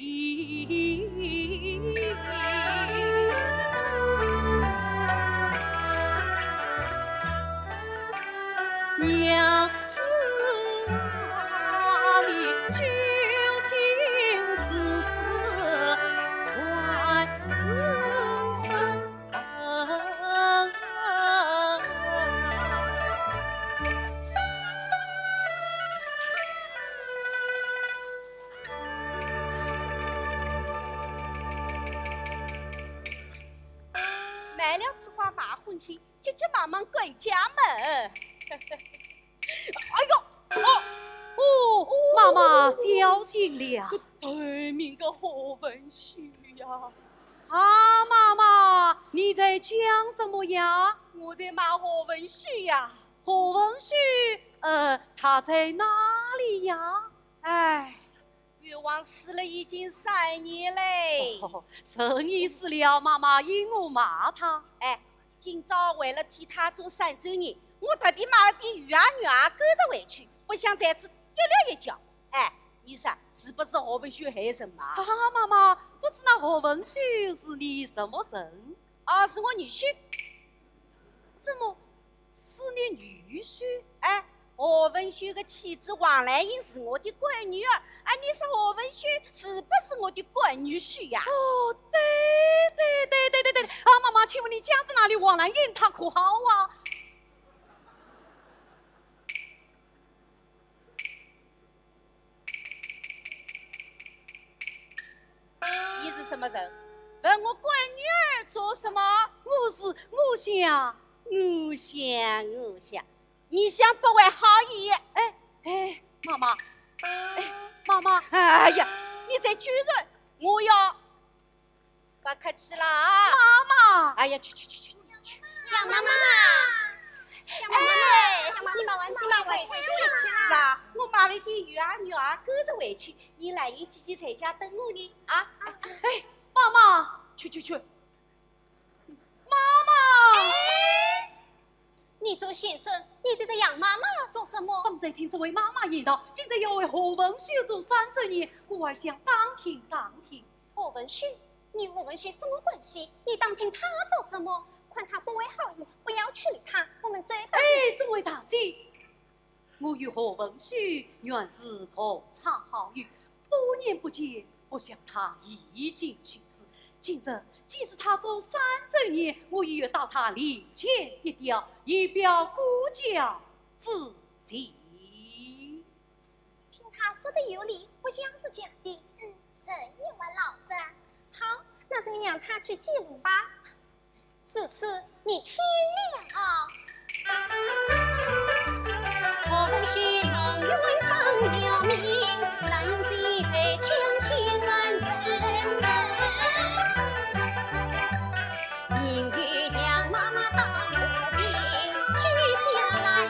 放心，姐姐忙忙归家门。哎呦，哦，妈妈小心了。对面的何文旭呀！啊，妈妈，你在讲什么呀？我在骂何文旭呀！何文旭，他在哪里呀？哎，冤枉死了已经3年嘞。哦，这意思了，妈妈因我骂他。哎，今早为了替他做3周年，我特地买了点鱼啊狗着回去，不想在此跌了一跤。哎，你说是不是何文旭害人嘛？啊，妈妈，不知那何文旭是你什么人？啊，是我女婿。怎么是你女婿？哎，何文旭的妻子王兰英是我的闺女儿。哎，你说何文旭是不是我的闺女婿呀？哦，对，啊，妈妈，请问你家在哪里？王兰英她可好啊？你是什么人？问我闺女儿做什么？我想，你想不怀好意？妈妈，哎呀，你再拒人，我要不客气了啊！妈妈，哎呀，去！杨妈妈，你忙完回去啊！我买了点鱼啊狗着回去，你来人姐姐在家等我呢啊！哎，妈妈，去，妈妈。你周先生，你对着杨妈妈做什么？方才听这位妈妈言道，今日要为何文旭做3周年，故而想当听。何文旭，你何文旭什么关系？你当听他做什么？看他不怀好意，不要去理他。我们再这位大姐，我与何文旭原是同窗好友，多年不见，不想他已经去世。今日既是他做3周年，我也要到他灵前一吊，以表故交之情。听他说的有理，不像是假的。人也问老身。好，那就让他去记录吧。思思，你听了。何文旭梦愿上了名，难记被强行安人。因与杨妈妈当过兵，居下来迎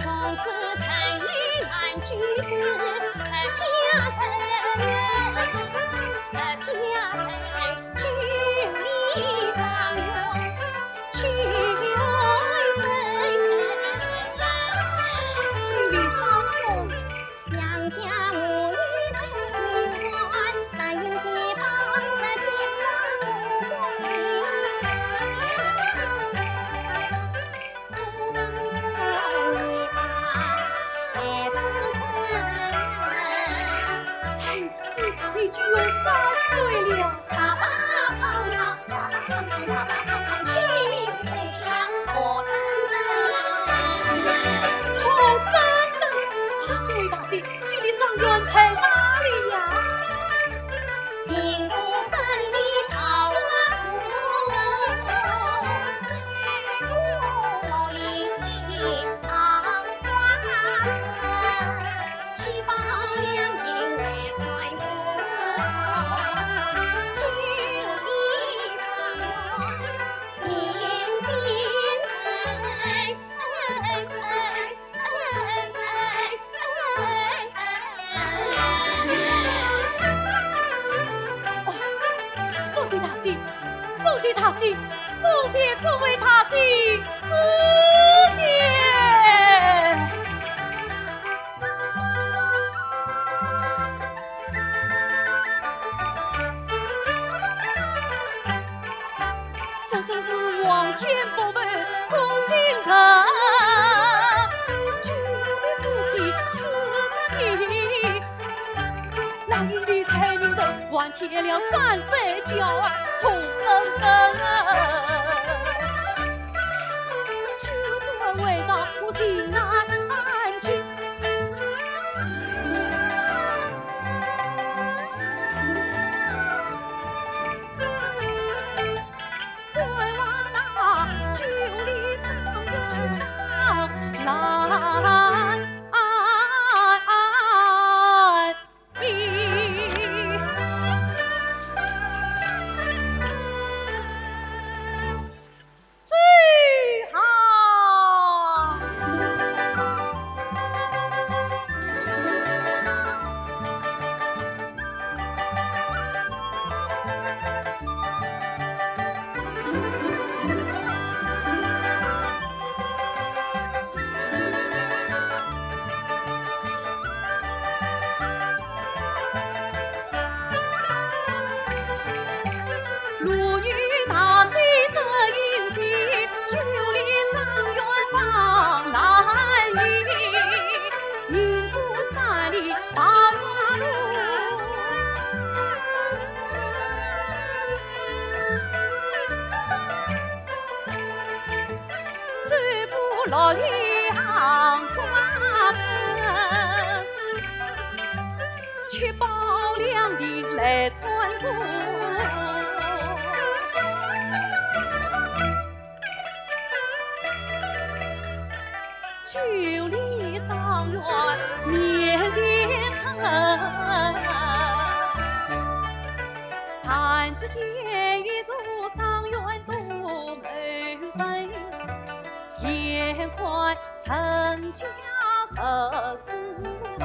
从此参与安居子家人居里上用去杨家母女成团，那迎接帮着前往无你居然3岁了，爸爸胖，去谁家火等，这位大姐，距离上远在哪里呀？平谷山里桃花湖，里桃花深，七八两银来财富，距离上年先生。多谢这位大姐指点。这真是皇天不负苦心人，举杯夫妻此情，那英的才人都还添了3岁娇儿红灯灯。就这为让我心安居。桃花路。走过洛阳关城，却保两地来穿过。九里上元面前城，弹指间一座上元多美人，眼宽陈家14位，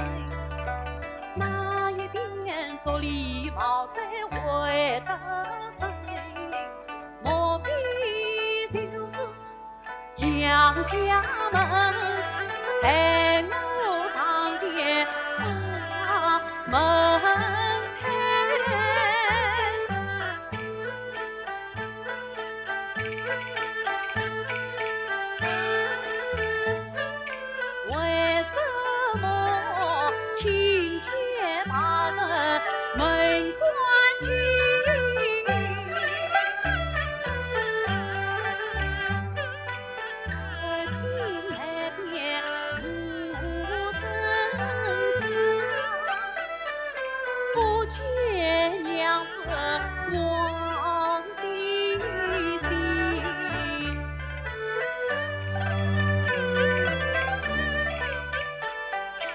那一边做礼貌谁会得谁？莫非就是杨家门？陪我上前把门开，为什么青天把人门关紧？不见娘子望的心，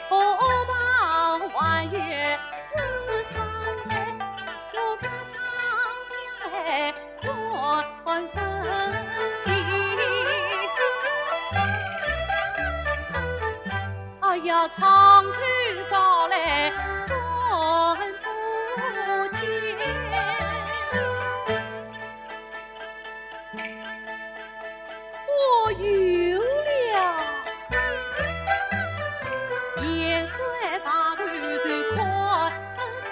何妨弯月似长在，我家常想来宽身体。哎呀，长头高来看不见，我有了眼快上头就宽心。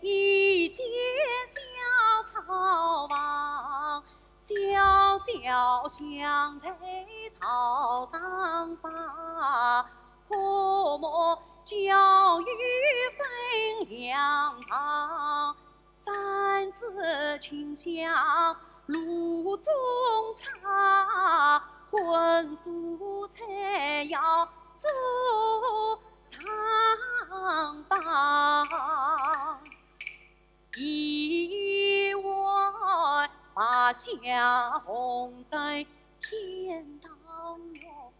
一见小草房，小小相陪草上把，泼墨教育分两旁，三字清香炉中茶，荤素菜肴做尝罢。一碗八下红灯天当哟，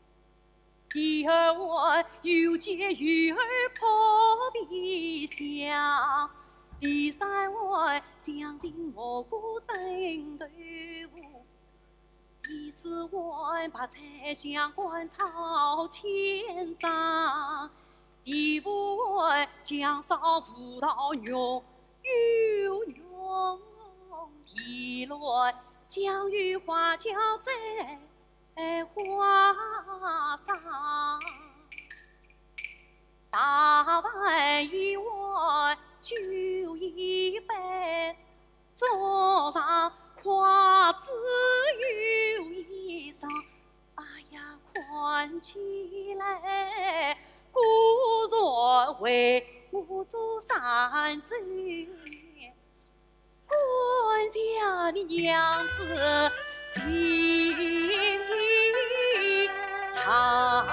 第二碗又见鱼儿破壁香，第三碗香尽蘑菇灯豆腐，第四碗把菜香灌炒千张，第五碗姜烧葡萄牛又浓，第六碗酱鱼花椒在花上，大碗一碗酒一杯，桌上筷子又一为我做三岁，管家的娘子心里藏。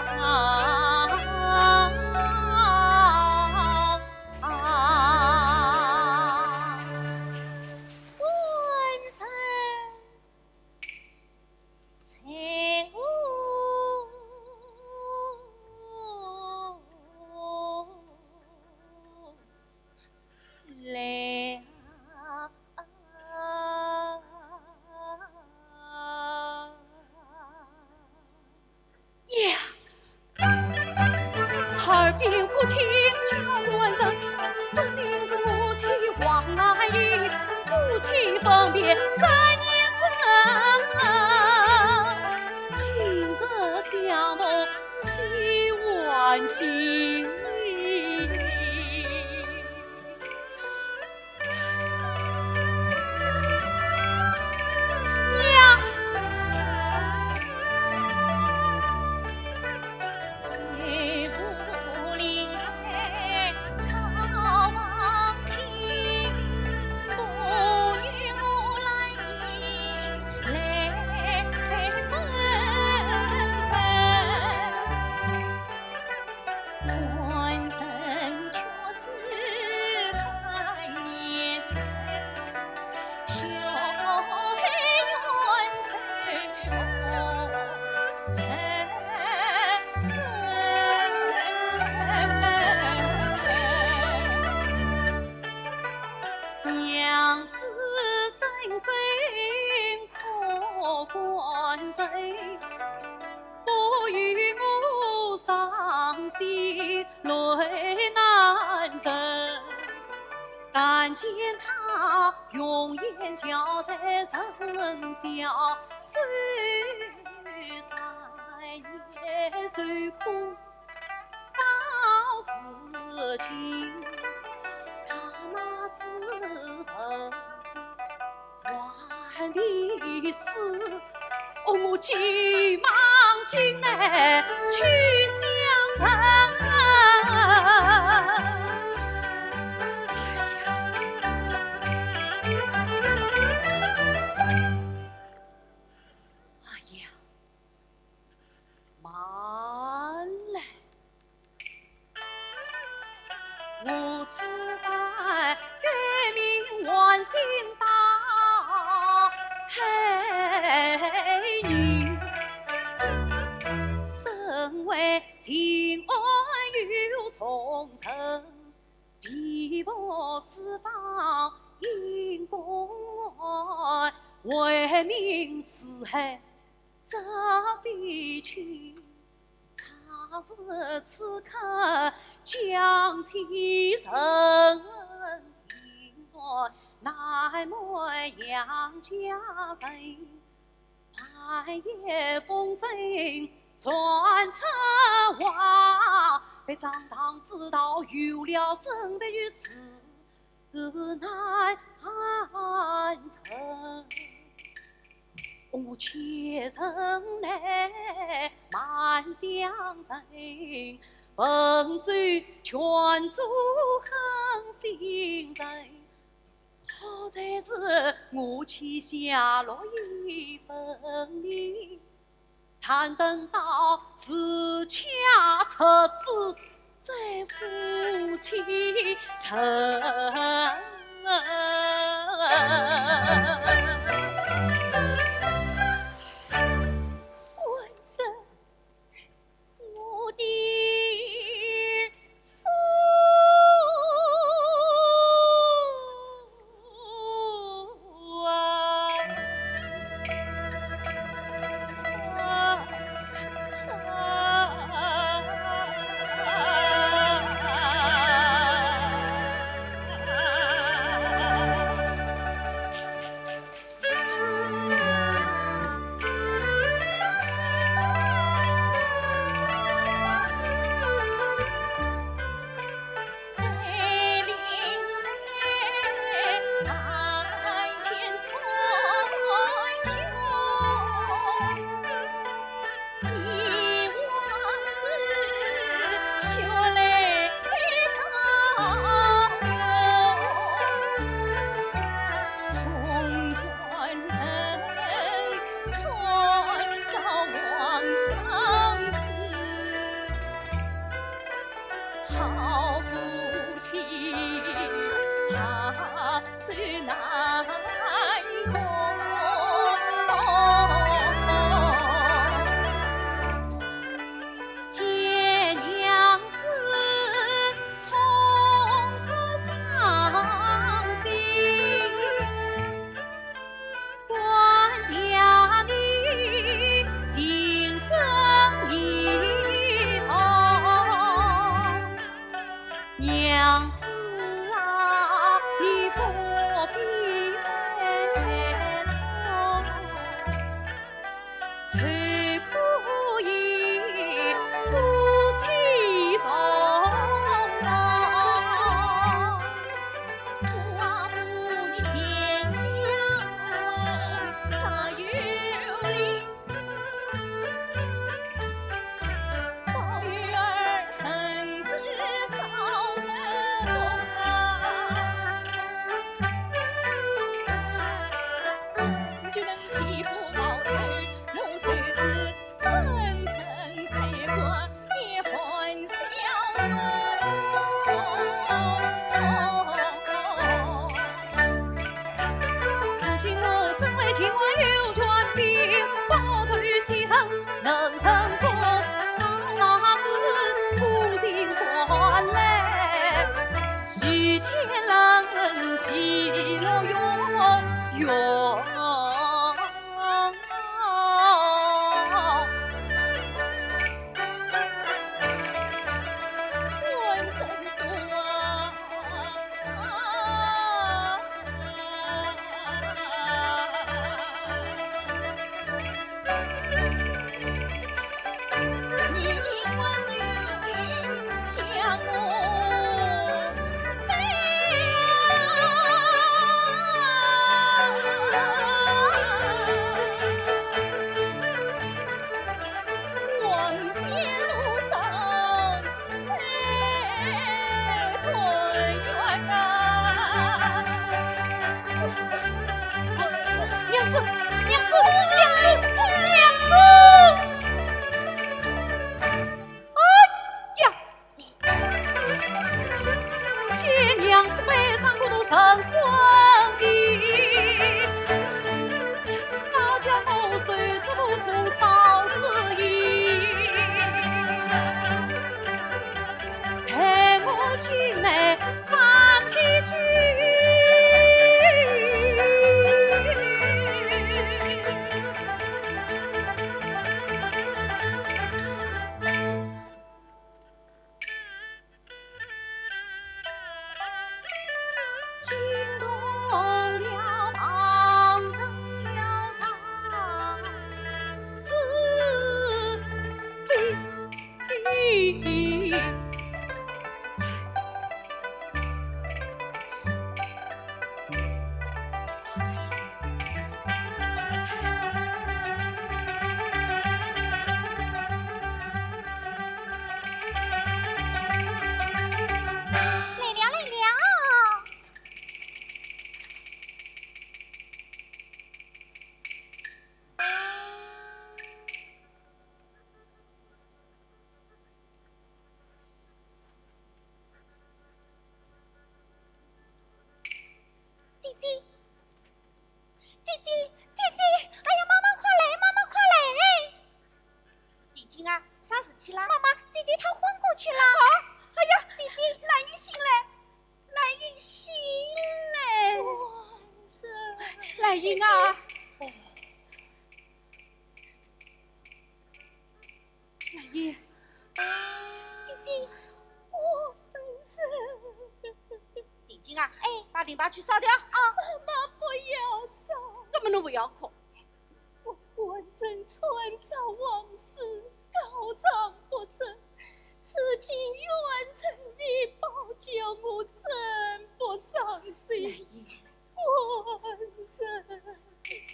但见他容颜憔悴，生小虽三年虽苦到死尽，他那自问万里思，我急忙进来去相赠。我此番改名万姓大黑女，身为秦安有重臣，地方四方因公案，为民此恨则必去。常是此刻将其人应在乃门杨家人，半夜风声传出话，被张堂知道有了真的于事，难安成。我妾身来满相赠，本虽全族恨心人，好在是我妻下落一分离，但等到自家出子，再夫妻成。出嫂子意，陪我进来把妻娶。惊动了旁人了场，是非。来了。姐姐，哎呀，妈妈快来！地静啊，啥事体啦？妈妈，姐姐她昏过去了。哎呀，姐姐，兰英醒来，兰英醒来，晚生，兰英啊，兰英，姐姐，晚生，地静啊，哎，把淋巴去烧掉啊！妈妈不要烧，怎么能不要哭？晚生穿着往事，高唱不成。此情愿成你报救，我真不伤心。晚生，姐姐，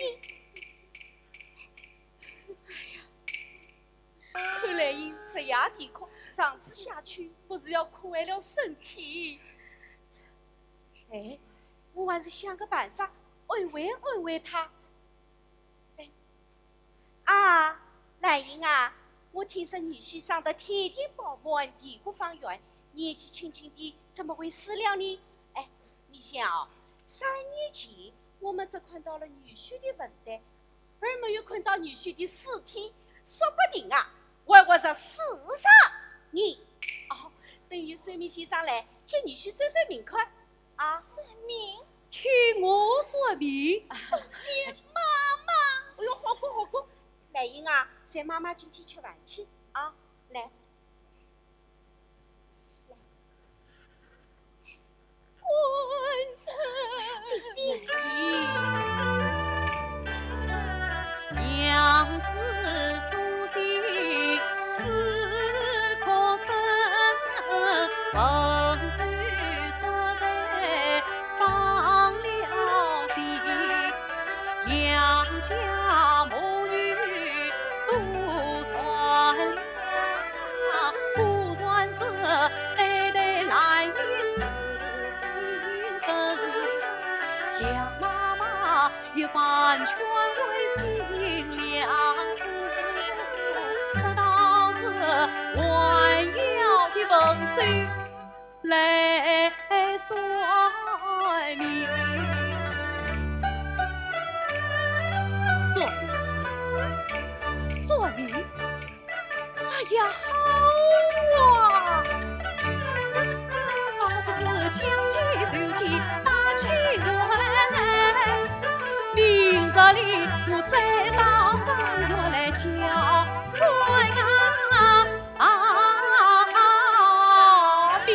看来因吃药抵抗，长此下去不是要苦坏了身体。哎，我还是想个办法安慰他。啊，兰英啊，我听说女婿生得天天饱满，地国方圆，年纪轻轻的怎么会死了呢？哎，你想哦，3年前我们只看到了女婿的坟袋，而没有看到女婿的尸体，说不定啊，会是死上你。哦，等于算命先生来替女婿算命看啊？算命？替我算命？妈妈，哎呦，好过。兰英啊，带妈妈进去吃饭去啊！来，晚生，姐姐，娘子所见此可生，风水早在放了心，杨家母女都传了，不算是代代来自今生。杨妈妈一番劝慰心良苦，直到是还要的文书来算命。算命？哎呀，好啊！倒不是将计就计，打起我来，明日里我再到上月来叫算命。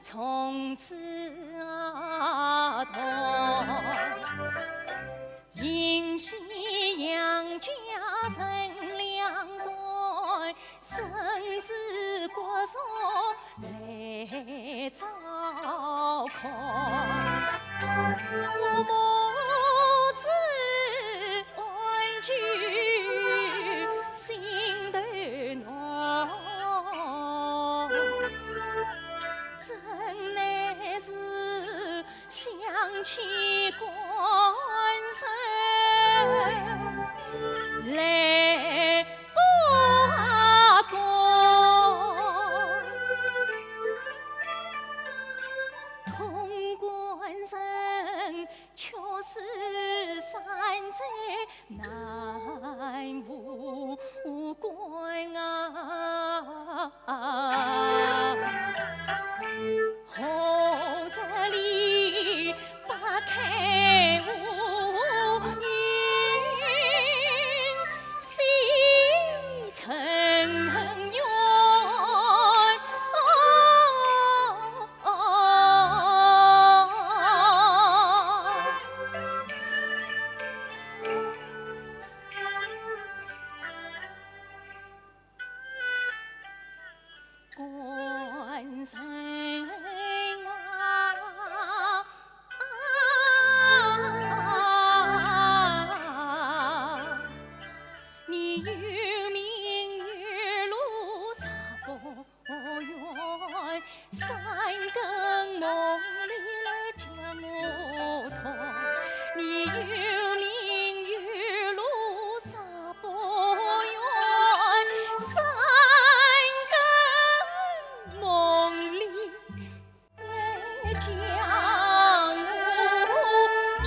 从此同，迎夕阳家成两岁，生死国错来照看。我母子安居心头浓，真乃是想起关山来把关，潼关城却是山寨难无关啊！后日里把开无云，西城远。关山你有名有路啥不远，三更梦里来将我拖。你有名有路啥不远，三更梦里来将我拖。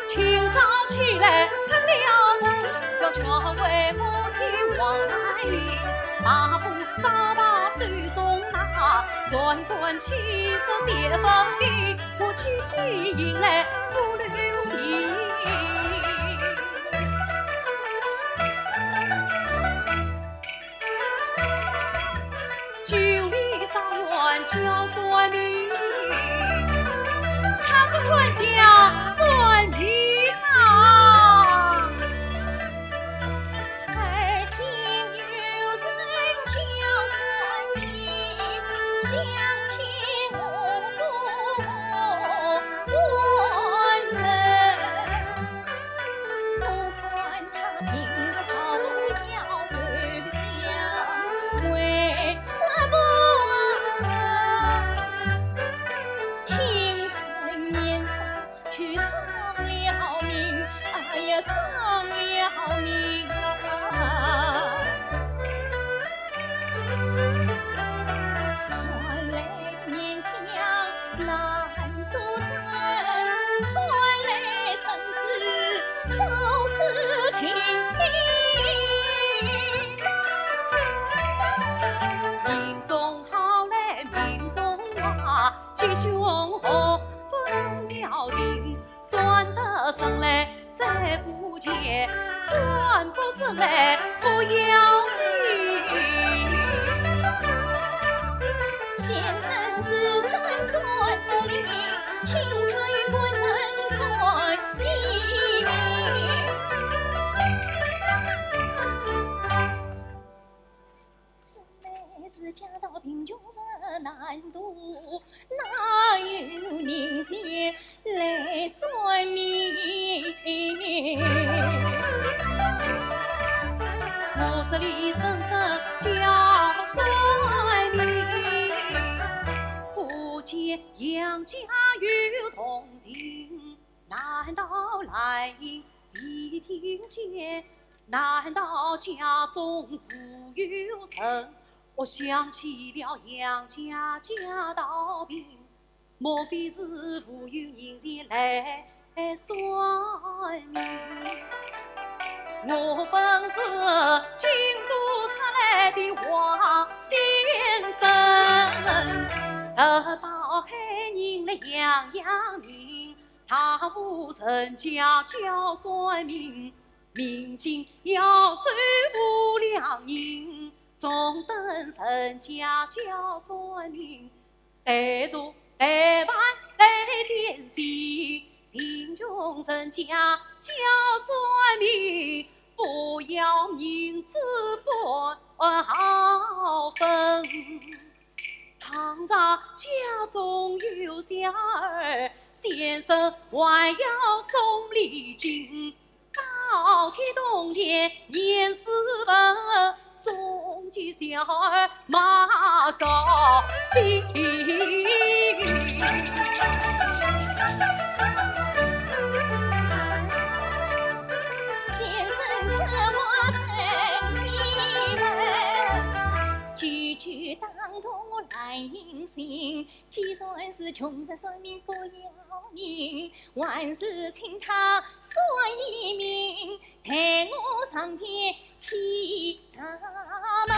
清早起来出了城，要劝慰母亲往来迎。大步早把手中拿，船官气势写风里，我急急迎来不留意。九里草原叫算命，他是春夏算命啊。耳听有人叫算命，想起我官人，不管他平万不之来不要你。先生是陈算的灵，请推归陈算一名。姊妹是家道贫穷人难度，哪有人先来算命？我这里深深叫算命，不见杨家有同情，难道来因必听见？难道家中富有人？我想起了杨家家道贫，莫非是富有人前来算命？我本是京都出来的王先生，得到海人来扬名，他无人家教算命，命经要收无良人，总等人家教算命，带着带饭带点心。贫穷人家教算命，不要银子不好分。倘若家中有小儿，先生还要送礼金。高天冬天念诗文，送给小儿马高兴。句当头来迎行，既算是穷人算命不要命，万事请他算一命，待我上天去上门。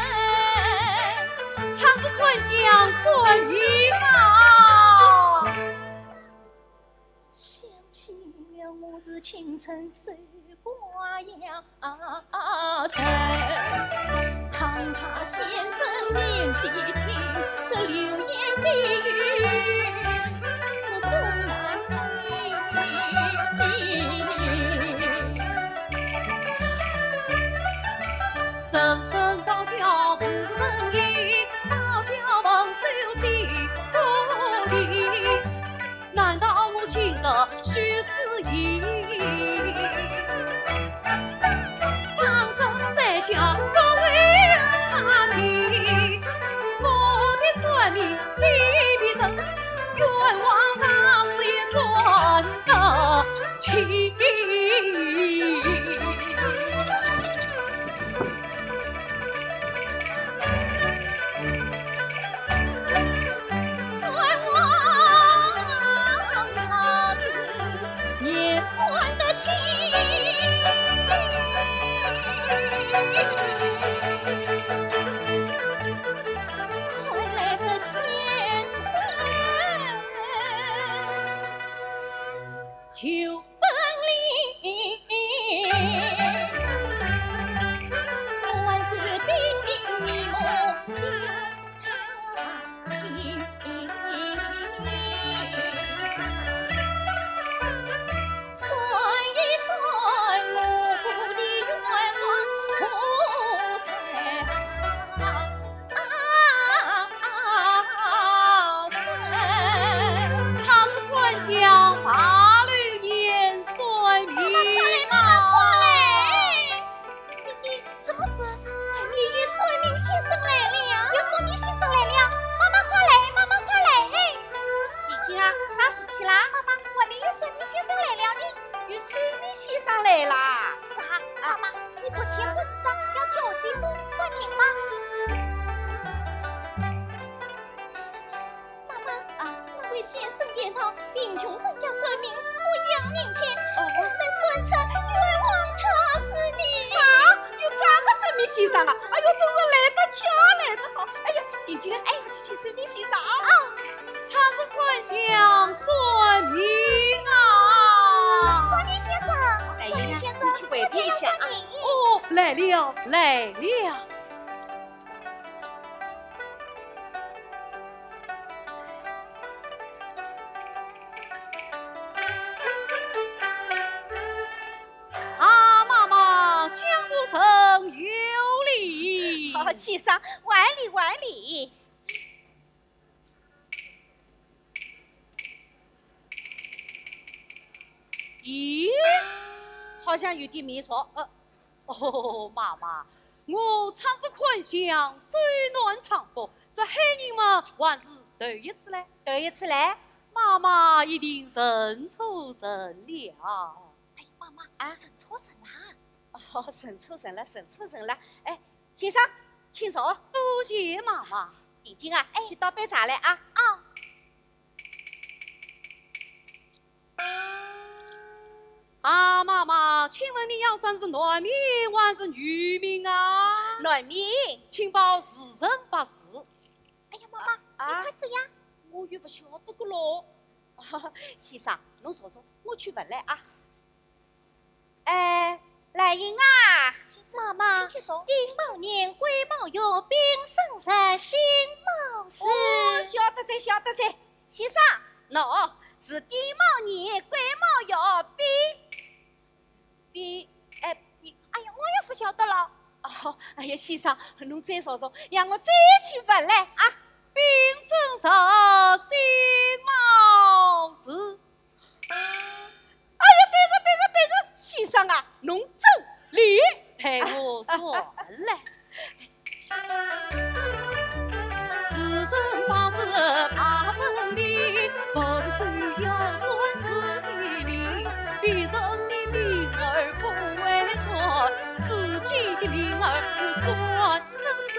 常是困相算命啊！想起了我是清晨守寡阳城。唐茶先生年纪轻，这流言蜚语我不难听。声声高叫不人言，大叫蒙受心不离。难道我今日虚此意？放声再叫各位阿弟，我的算命比比人，冤枉大师也算得清。有本领，万事拼命你莫叫他轻。算一算我府的冤枉不才生，他是官相法。来啦！啥？妈妈，你昨天不是说要替我继父算命吗？妈妈，那位先生言道，贫穷人家算命不要人钱，我们算成冤枉他是你。有这个算命先生啊！哎呦，真是来得巧，来得好！哎呀，紧紧的，哎呀，就去算命先生啊！他是官相算命啊！算命先生。哎呀，你去回避一下啊！哦，来了，来了。啊，妈妈，江湖城有礼。好，先生，万里万里。咦，好像有点面熟。哦，妈妈，我常是困乡最暖场不？这黑人嘛，还是头一次嘞。头一次来。妈妈一定认错人了。哎，妈妈啊，认错人啦！哦，认错人了，认错人了。哎，先生，请坐。多谢妈妈。已经啊，去倒杯茶来啊。啊，妈妈，请问你要算是男名还是女名啊？男名，请报是人不是？哎呀，妈妈，你快说呀！我又不晓得个咯。先生，侬坐坐，我去问来啊。哎，来人啊！妈妈，请坐。丁卯年，癸卯月，丙申日，辛卯时。哦，晓得在，晓得在。先生，喏，是丁卯年，癸卯月，哎呀，我也不晓得了。哦，哎呀，先生，侬再说说，让我再去问来啊。丙申日，辛卯时。哎呀，对个，先生啊，侬走礼，陪我算来。是人八字八分明，风水要算自己命，别人的命儿不会算，自己的命儿不算得准。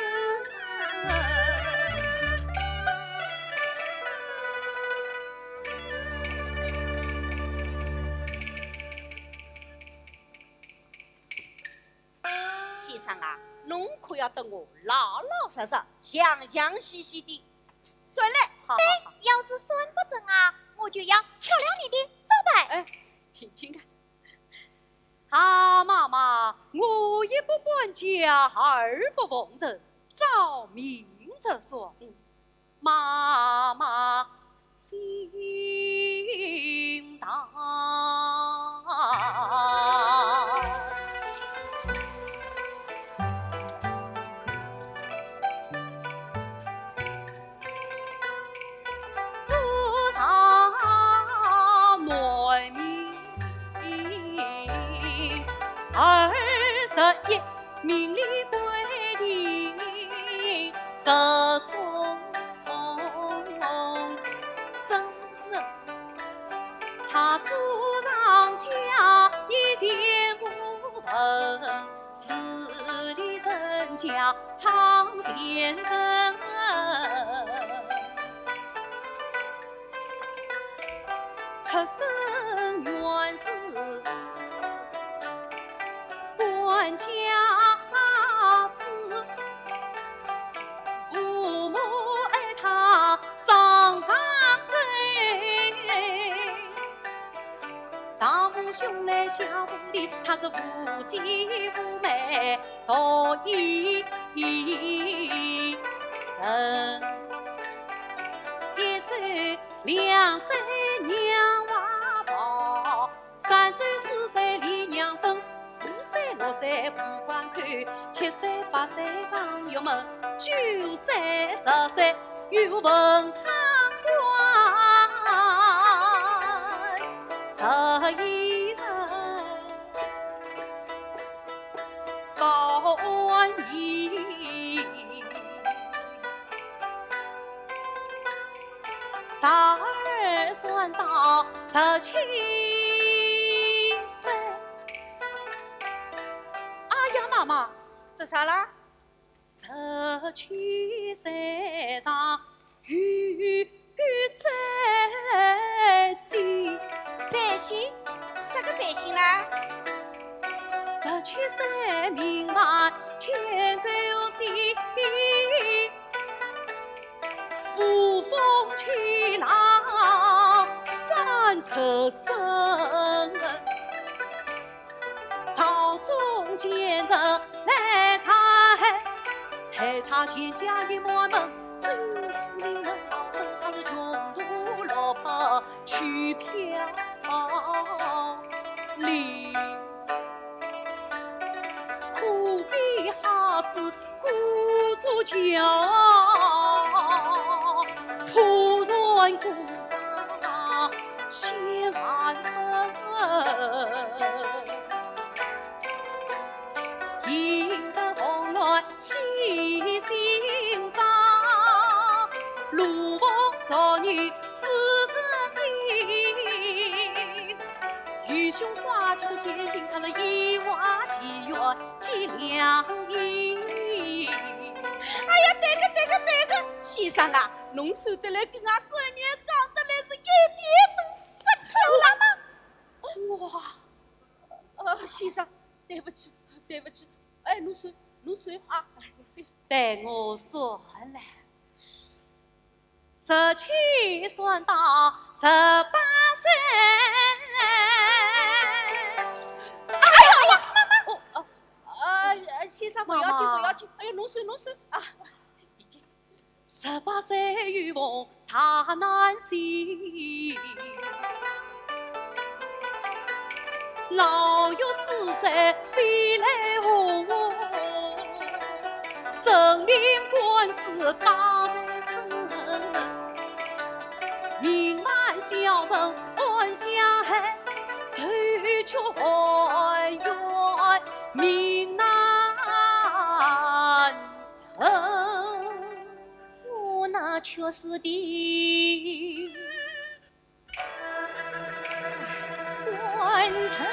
先生啊，侬可要等我老老实实、详详细细的算来。好，要是算不准啊，我就要敲了你的招牌。哎，听清啊！啊，妈妈，我也不管家，二不奉承，照明着算。妈妈应当。21明例规定，10中生人，他主张家一件无分，死的人家常见人。出生原是官家子，父母爱他常常追，上父兄来下父弟，他是无姐无妹多一人，一岁2岁娘娃抱，3岁4岁离娘生，5岁6岁不管看，7岁8岁上玉门，9岁10岁有文昌官，11人高安逸，12算到17岁。哎呀，妈妈，这啥啦？17岁上与在心，在心？啥个在心啦？17岁明白天高心，无风起浪三尺深，朝中见人人来猜，害他全家一满门，只有此名能逃生，他是穷途落魄去飘零。苦逼孩子故作强，突然孤单千万分。迎得红鸾喜心脏，如梦少女思成定。愚兄花出险境，他的一瓦几元几两银。哎呀，对个，先生啊，侬守得来跟俺闺女讲得来是一点都不错了吗？哇，先生，对不起，哎，侬算啊，待我算来，17算到18岁。先生不要紧，哎呀，侬算啊，理解。 18岁与梦他难行，老有自在飞来红，生命官司打在身，名满小人安相害，谁却哀怨命难成。 那却是的完成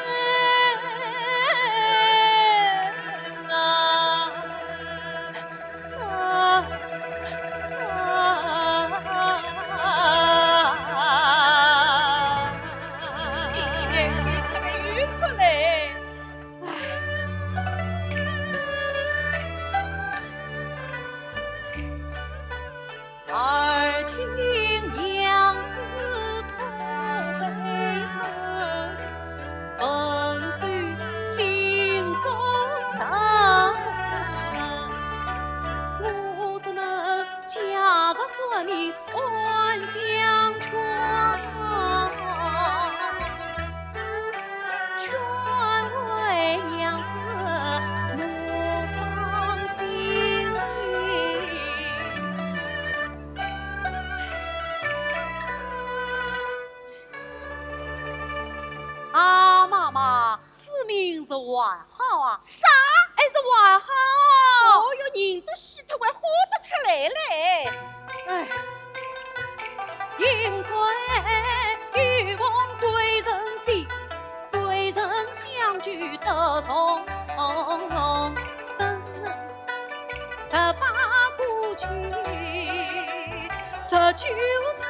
你今天愉快嘞！耳听娘子口悲声，本虽心中疼，我只能夹着生命安相劝，劝为娘子莫伤心。 啊，妈妈，此名是外号啊！啥？还是外号？哦哟，人都死脱，还喝得出来嘞！哎，因亏欲望贵人心，贵人相聚得从生。18古去19层，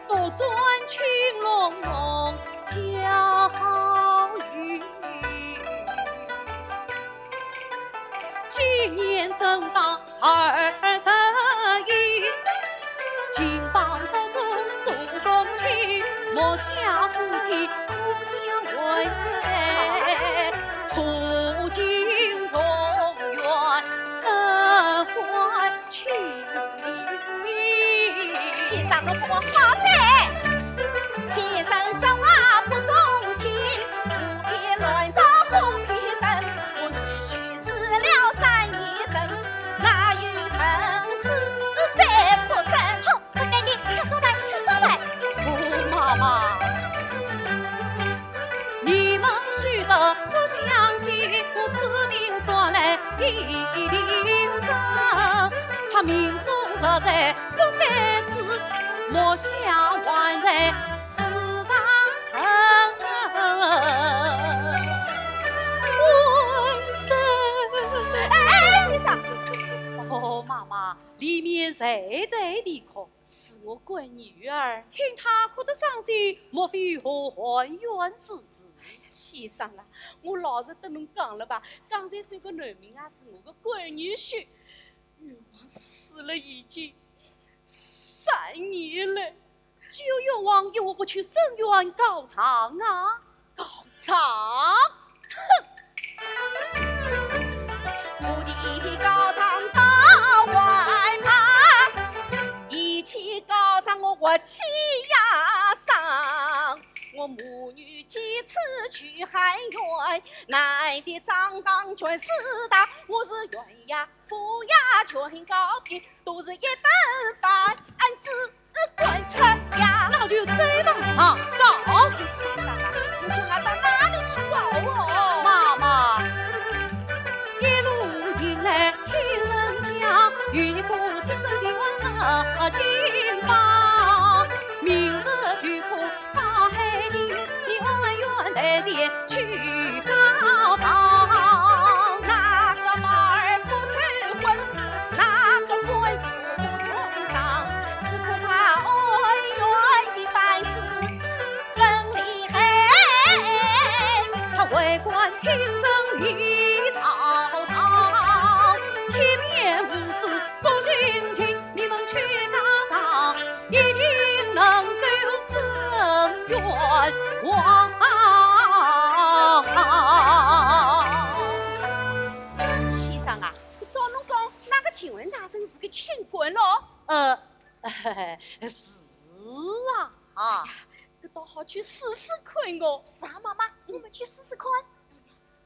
不转青龙龙交雨。今年正当21，金榜得中做公卿，莫下夫妻互相为，途经中原更怀情。先生，侬给我好在，先生说话不中听，故意乱找红皮绳。我女婿死了3年整，哪有生死再复生？好，我带你抢走吧。哦，妈妈，你们须得不相信我此名说来一定真，他命中实在不该死，莫下万人死上城。哎，先生，哦，妈妈，里面谁在地哭？是我闺女儿。听她哭得伤心，莫非有何还冤之事？先生啊，我老实跟侬讲了吧，刚才算个男名啊，是我个闺女婿，冤枉死了已经3年了。就冤枉有我不去申冤告状啊！告状？哼！气呀上。我母女几次去海远，来的张刚全是大，我是鸳鸯夫呀全告别，都是一等半子观察呀。那就再往上告。先生啊，你叫俺到哪里去告哦？妈妈，一路迎来听人讲，与你过新正今晚上金榜，明日就可大海里，你恩怨来前去高堂。那个马儿不退婚，那个官夫不退账，只恐怕恩怨的班子更厉害。他为官清正理朝堂，铁面无私不殉情，你们去打仗，一定能够伸冤枉。先生啊，照侬讲，那个请问大人是个清官咯？是啊，搿倒好去试试看哦。啥妈妈？我们去试试看。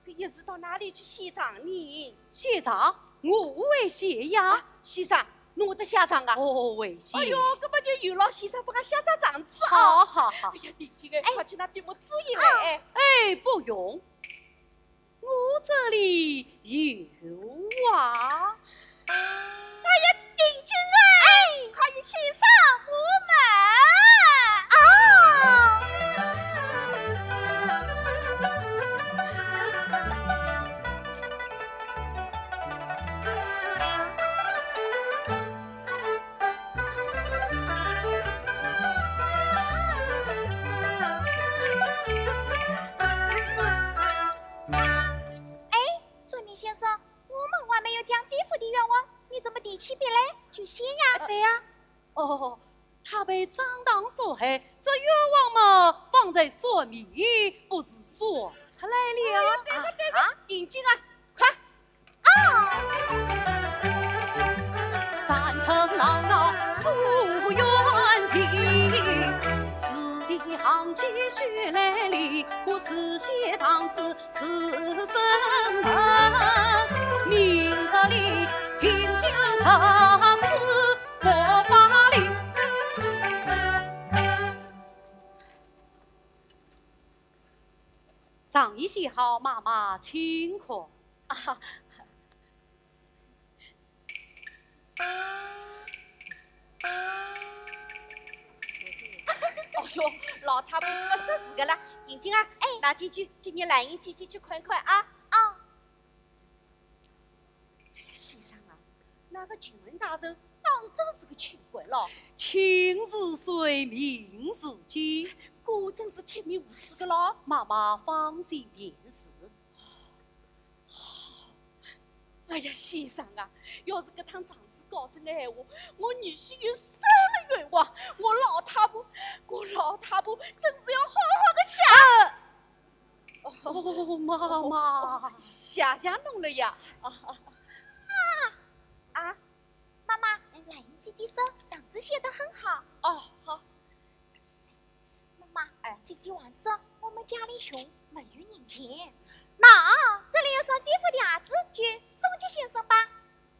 搿一时到哪里去写账呢？写账我会写呀。先生，侬会得写账啊？我会写。哎哟，搿么就有劳先生帮俺写张账子好哦。好好哎。呀，定睛哎，快去拿笔墨纸一来。哎，不用，我这里有啊。哎呀，定睛哎，快与先生孙明先生，我们还没有讲继父的愿望，你怎么提起笔来就写呀？对呀。哦，他被张当所害，这愿望嘛，放在所米，不是说出来了。对个，定睛啊，快！三层牢牢诉冤情，字里行间血泪里，我是写长子是生门，明日里平江长子我法令。账已写好，妈妈请可。哦哟，老太婆不识字个啦，定睛啊，哎，拿进去，今日来人进去看看啊。先生啊，那个请问大人当真是个清官咯？情字虽名字经，果真是铁面无私个咯。妈妈放心便是。哎呀，先生啊，要是搿趟账子搞成个闲话，我女婿又收了冤枉，我老太婆真是要好好的想。哦，妈妈，谢谢侬了呀。妈妈，来人姐姐说账子写得很好。哦，好。妈妈，姐姐还说我们家里穷，没有人钱。那这里有双继父的儿子，就送给先生吧。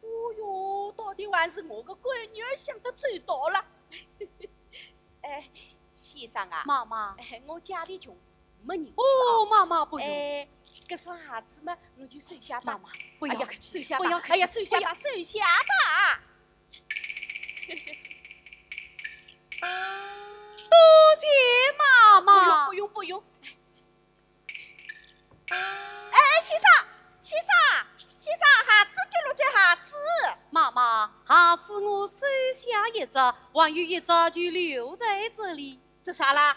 哦哟，到底还是我个闺女儿想得最多了。哎，先生啊，妈妈，我家里穷，没人哦，妈妈不用，搿双孩子嘛，侬就收下吧。妈妈不要客气，收下吧。不要客气，哎呀，收下吧，收下吧。多谢妈妈。不用。先生，孩子丢了这孩子。妈妈，下次我收下一只，还有一只就留在这里。这啥啦？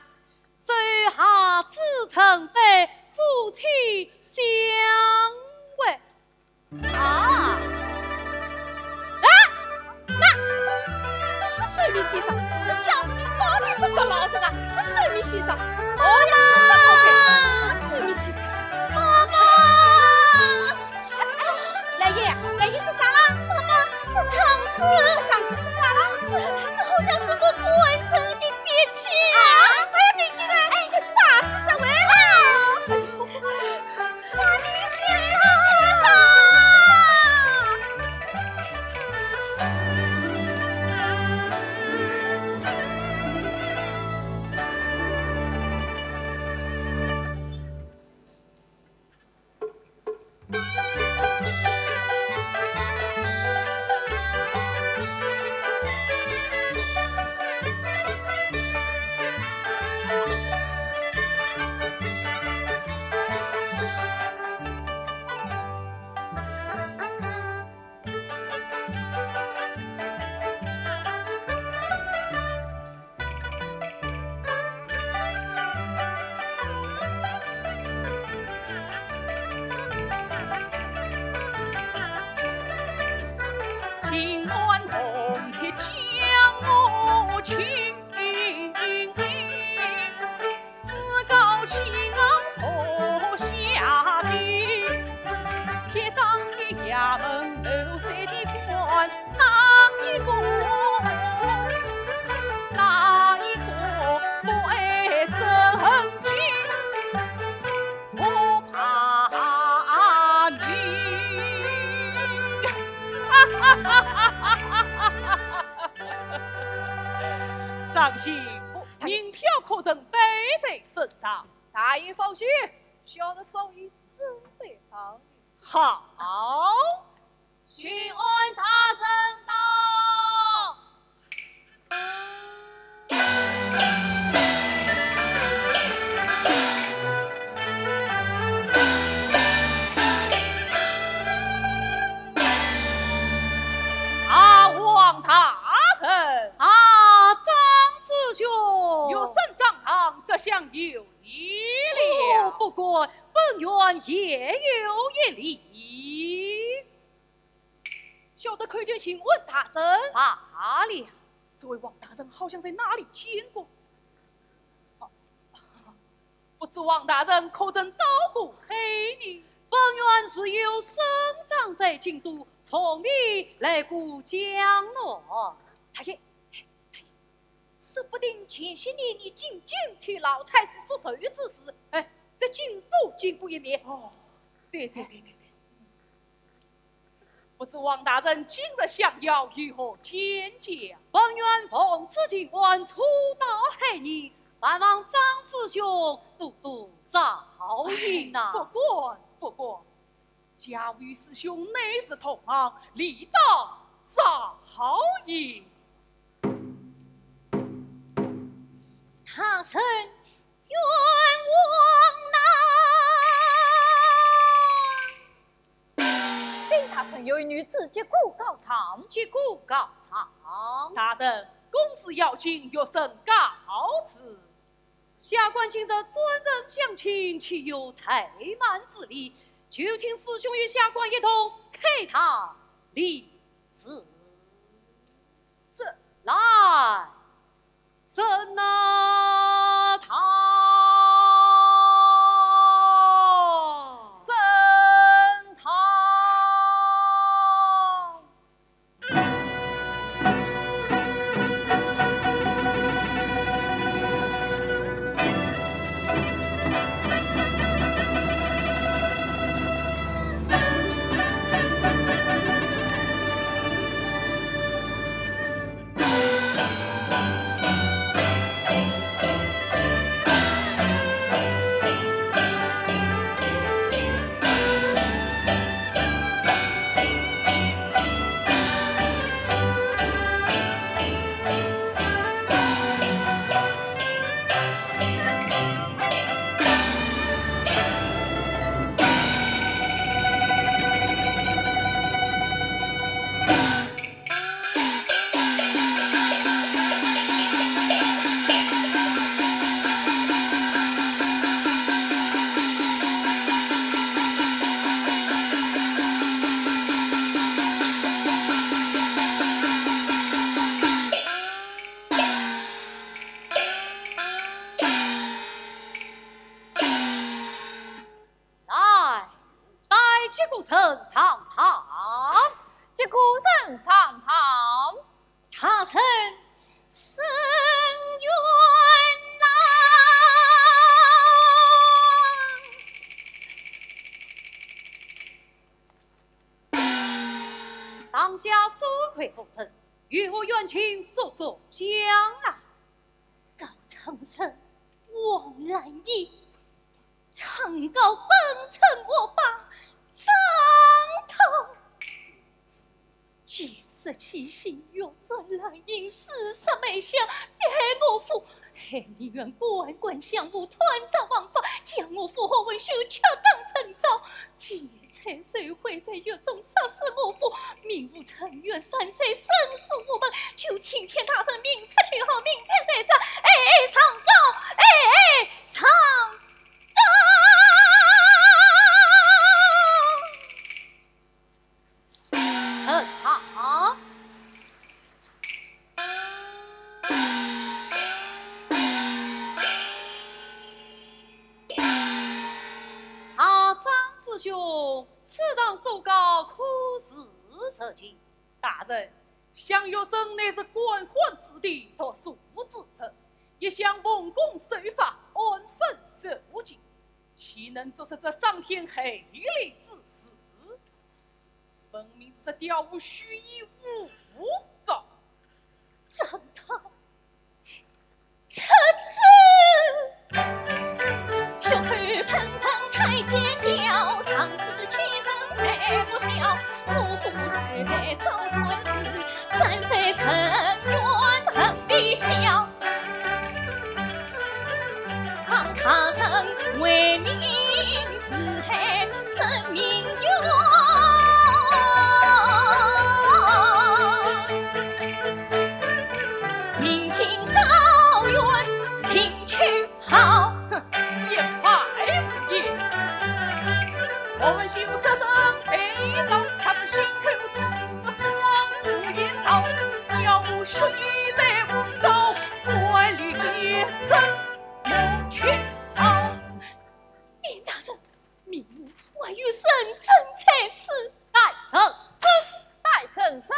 收下次成对夫妻相会。那水明先生，讲你到底是不老实啊？那水明先生，水明先生，妈妈，来爷，这啥啦？妈妈，这长子是啥啦？这好像是我不完成的情暖红铁将我情，自告情昂所下笔，铁当的衙门楼塞的官，哪一个不爱正经？我怕你。张信，名票可曾背在身上？大爷放心，小的早已准备好了。好，询问他人到。王大人，张师兄，有圣账堂，这厢有礼了。不过本院也有一礼。小的叩见请问大人。罢了，这位王大人好像在哪里见过，不知王大人可曾到过黑呢？本院是有省长在京都，从未来过江南。太爷，说不定前些年你进京替老太师做手之时，在京都见过一面。哦，对，不知王大人今日想要如何见讲？本院奉此情况初到黑年，但望张师兄多多照应呐。不过，家与师兄乃是同行，理当照应。他曾冤枉呐！丁大臣有一女子结果告状，大人，公事要紧，有甚告辞？下官今日专人相请，岂有怠慢之理？就请师兄与下官一同开他立誓。来，审呐他。他曾深冤呐！当下收回后尘，与我冤情速速讲来。高长生，王兰英，常告本城我霸，再17心月转来因40枚香，害我父害你愿官官相护，团长王法，将我父和文秀却当成招，劫财谁会在狱中杀死我父？民无成员，山贼生死我们，求青天大圣明察去后，明天再战，上告，上告。好，张师兄，此章手稿可是设计？大人，向有生乃是官宦之地，他素自称，一向蒙公守法，安分守纪，岂能做出这伤天害理之事？分明是这调无虚意无道。怎他此次小腿盆上太监调，长此其身才不孝，我父才被遭传世，山贼成冤恨必消。他曾为民自害生命冤，民警高远听去好。也派夫也，我们修舍生这招，他是心口之荒无言道，要无水来无道，官律也真莫去操。明大人，明目还有圣真才此，带圣真，带圣真。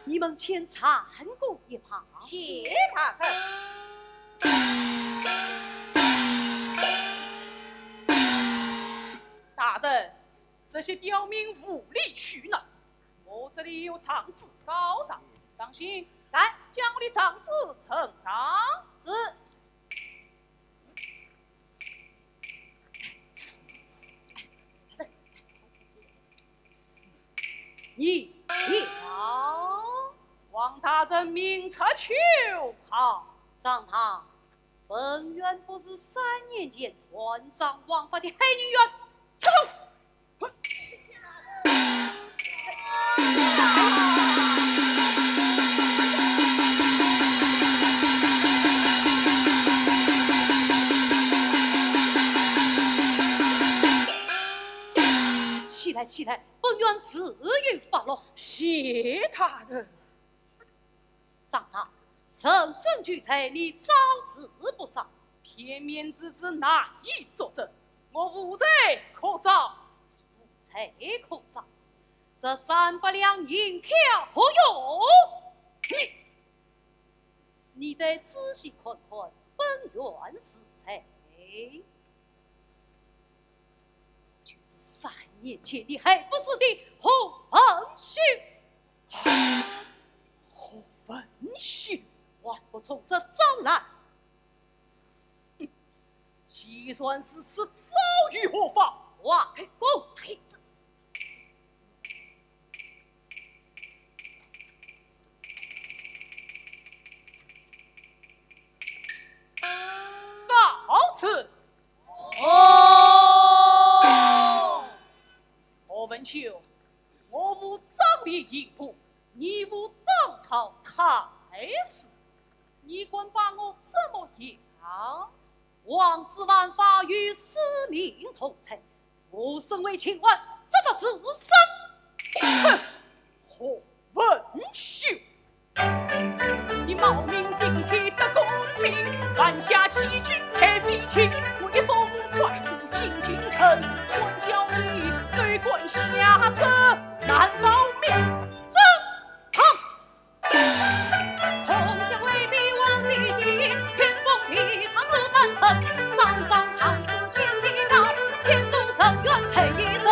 你们先参顾一旁。谢大圣。大人，这些刁民无理取闹，我这里有长子高上，张鑫，来将我的长子呈上。是。你调，望大人明察秋毫。张堂，本院不是3年前团长王法的黑人员，出动！起来，起来！本院事与发落。谢大人。上堂，圣真俱在，你招是不招？片面之词难以作证，我无罪可招。无罪可招，这300两银票何用？你再仔细看看，本院是谁？就是3年前你还不是的洪文旭。洪文旭，万不从实招来。计算是此遭遇何妨？哇，公平！告辞。何文秀，我无掌理营部，你无当朝太师，你管把我怎么样？王之万法与司命同财，我身为清官，这法是生。何文秀，你冒名顶替的公民，犯下欺君才逼亲，威风快速进京城，官叫你对官下责难保命。同乡未必忘地心，天风地堂路难成，张张长子将地道，天都深渊才一生。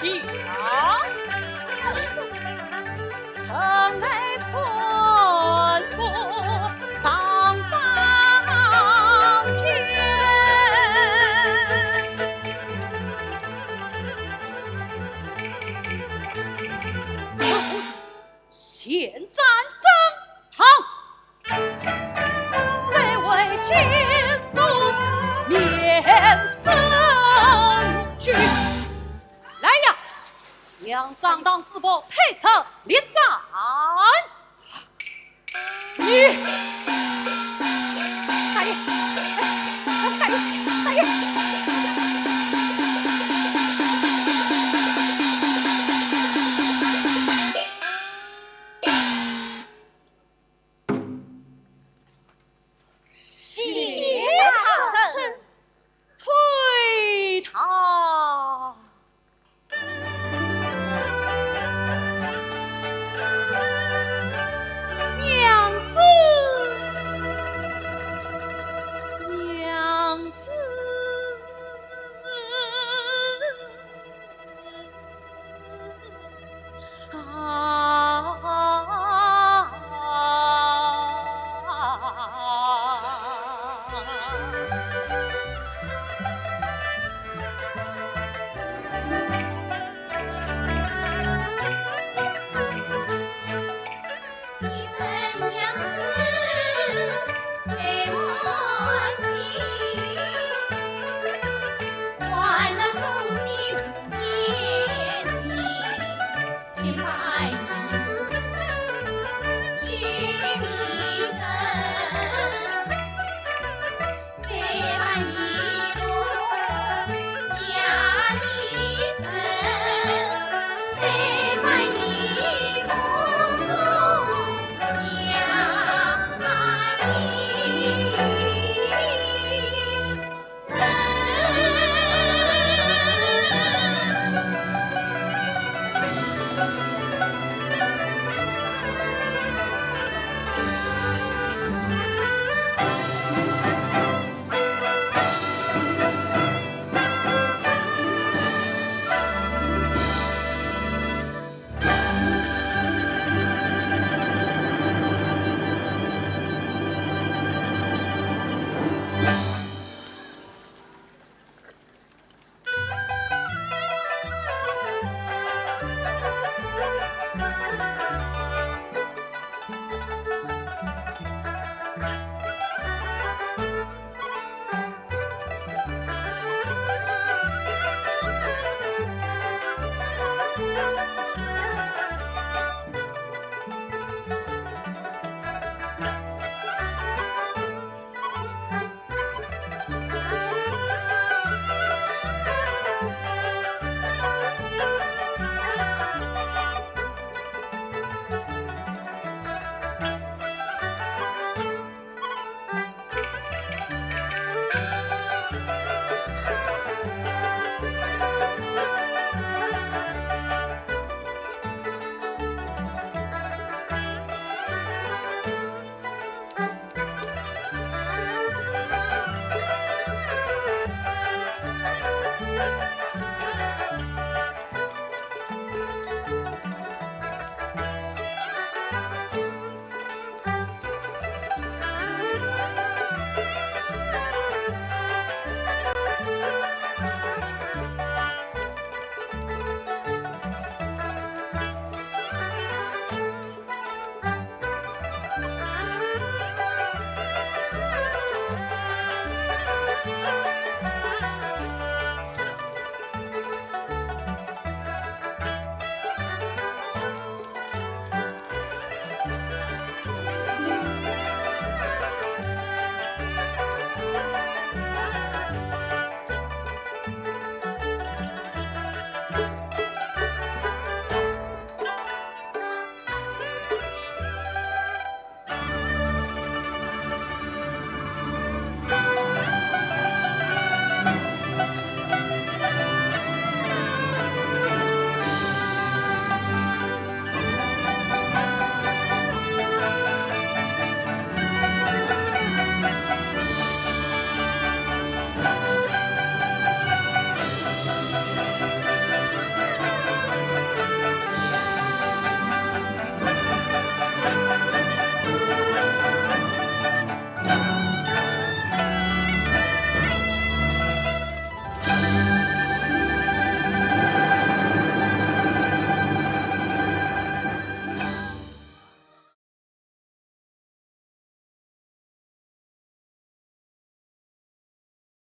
听。城内困苦上房前，现战征讨，这位君奴面生惧。来呀，将张当之宝配成列战。你